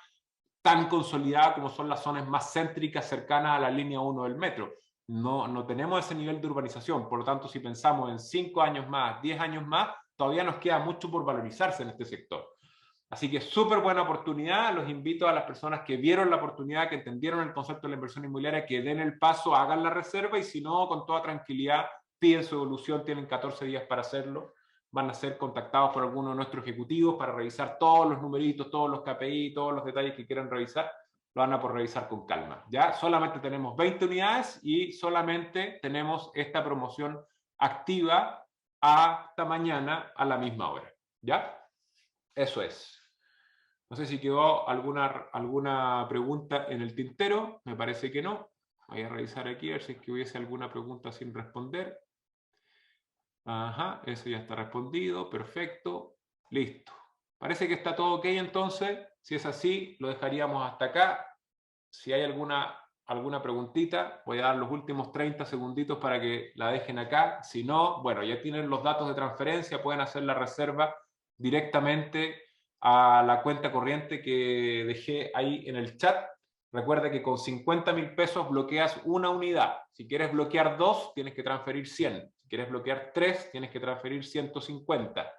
tan consolidada como son las zonas más céntricas cercanas a la línea 1 del metro. No tenemos ese nivel de urbanización. Por lo tanto, si pensamos en 5 años más, 10 años más, todavía nos queda mucho por valorizarse en este sector. Así que súper buena oportunidad. Los invito a las personas que vieron la oportunidad, que entendieron el concepto de la inversión inmobiliaria, que den el paso, hagan la reserva y si no, con toda tranquilidad, piden su evolución, tienen 14 días para hacerlo. Van a ser contactados por alguno de nuestros ejecutivos para revisar todos los numeritos, todos los KPI, todos los detalles que quieran revisar. Lo van a por revisar con calma. Ya solamente tenemos 20 unidades y solamente tenemos esta promoción activa hasta mañana a la misma hora. ¿Ya? Eso es. No sé si quedó alguna pregunta en el tintero. Me parece que no. Voy a revisar aquí a ver si es que hubiese alguna pregunta sin responder. Ajá, eso ya está respondido. Perfecto. Listo. Parece que está todo ok entonces. Si es así, lo dejaríamos hasta acá. Si hay alguna preguntita, voy a dar los últimos 30 segunditos para que la dejen acá. Si no, bueno, ya tienen los datos de transferencia, pueden hacer la reserva directamente a la cuenta corriente que dejé ahí en el chat. Recuerda que con 50.000 pesos bloqueas una unidad. Si quieres bloquear 2, tienes que transferir 100. Si quieres bloquear 3, tienes que transferir 150.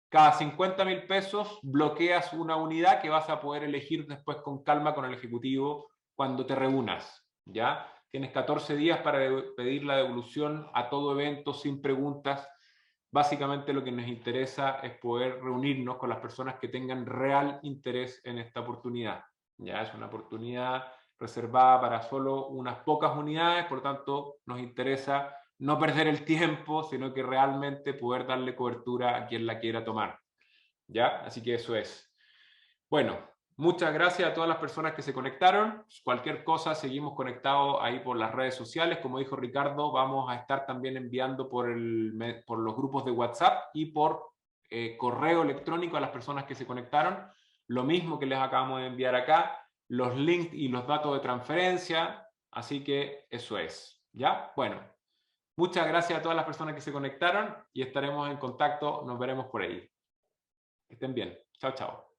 Cada 50.000 pesos bloqueas una unidad que vas a poder elegir después con calma con el ejecutivo cuando te reúnas. ¿Ya? Tienes 14 días para pedir la devolución a todo evento sin preguntas. Básicamente lo que nos interesa es poder reunirnos con las personas que tengan real interés en esta oportunidad. Ya es una oportunidad reservada para solo unas pocas unidades, por lo tanto nos interesa no perder el tiempo, sino que realmente poder darle cobertura a quien la quiera tomar. ¿Ya? Así que eso es. Bueno, muchas gracias a todas las personas que se conectaron. Cualquier cosa, seguimos conectados ahí por las redes sociales. Como dijo Ricardo, vamos a estar también enviando por los grupos de WhatsApp y por correo electrónico a las personas que se conectaron. Lo mismo que les acabamos de enviar acá, los links y los datos de transferencia. Así que eso es. ¿Ya? Bueno, muchas gracias a todas las personas que se conectaron y estaremos en contacto. Nos veremos por ahí. Que estén bien. Chao, chao.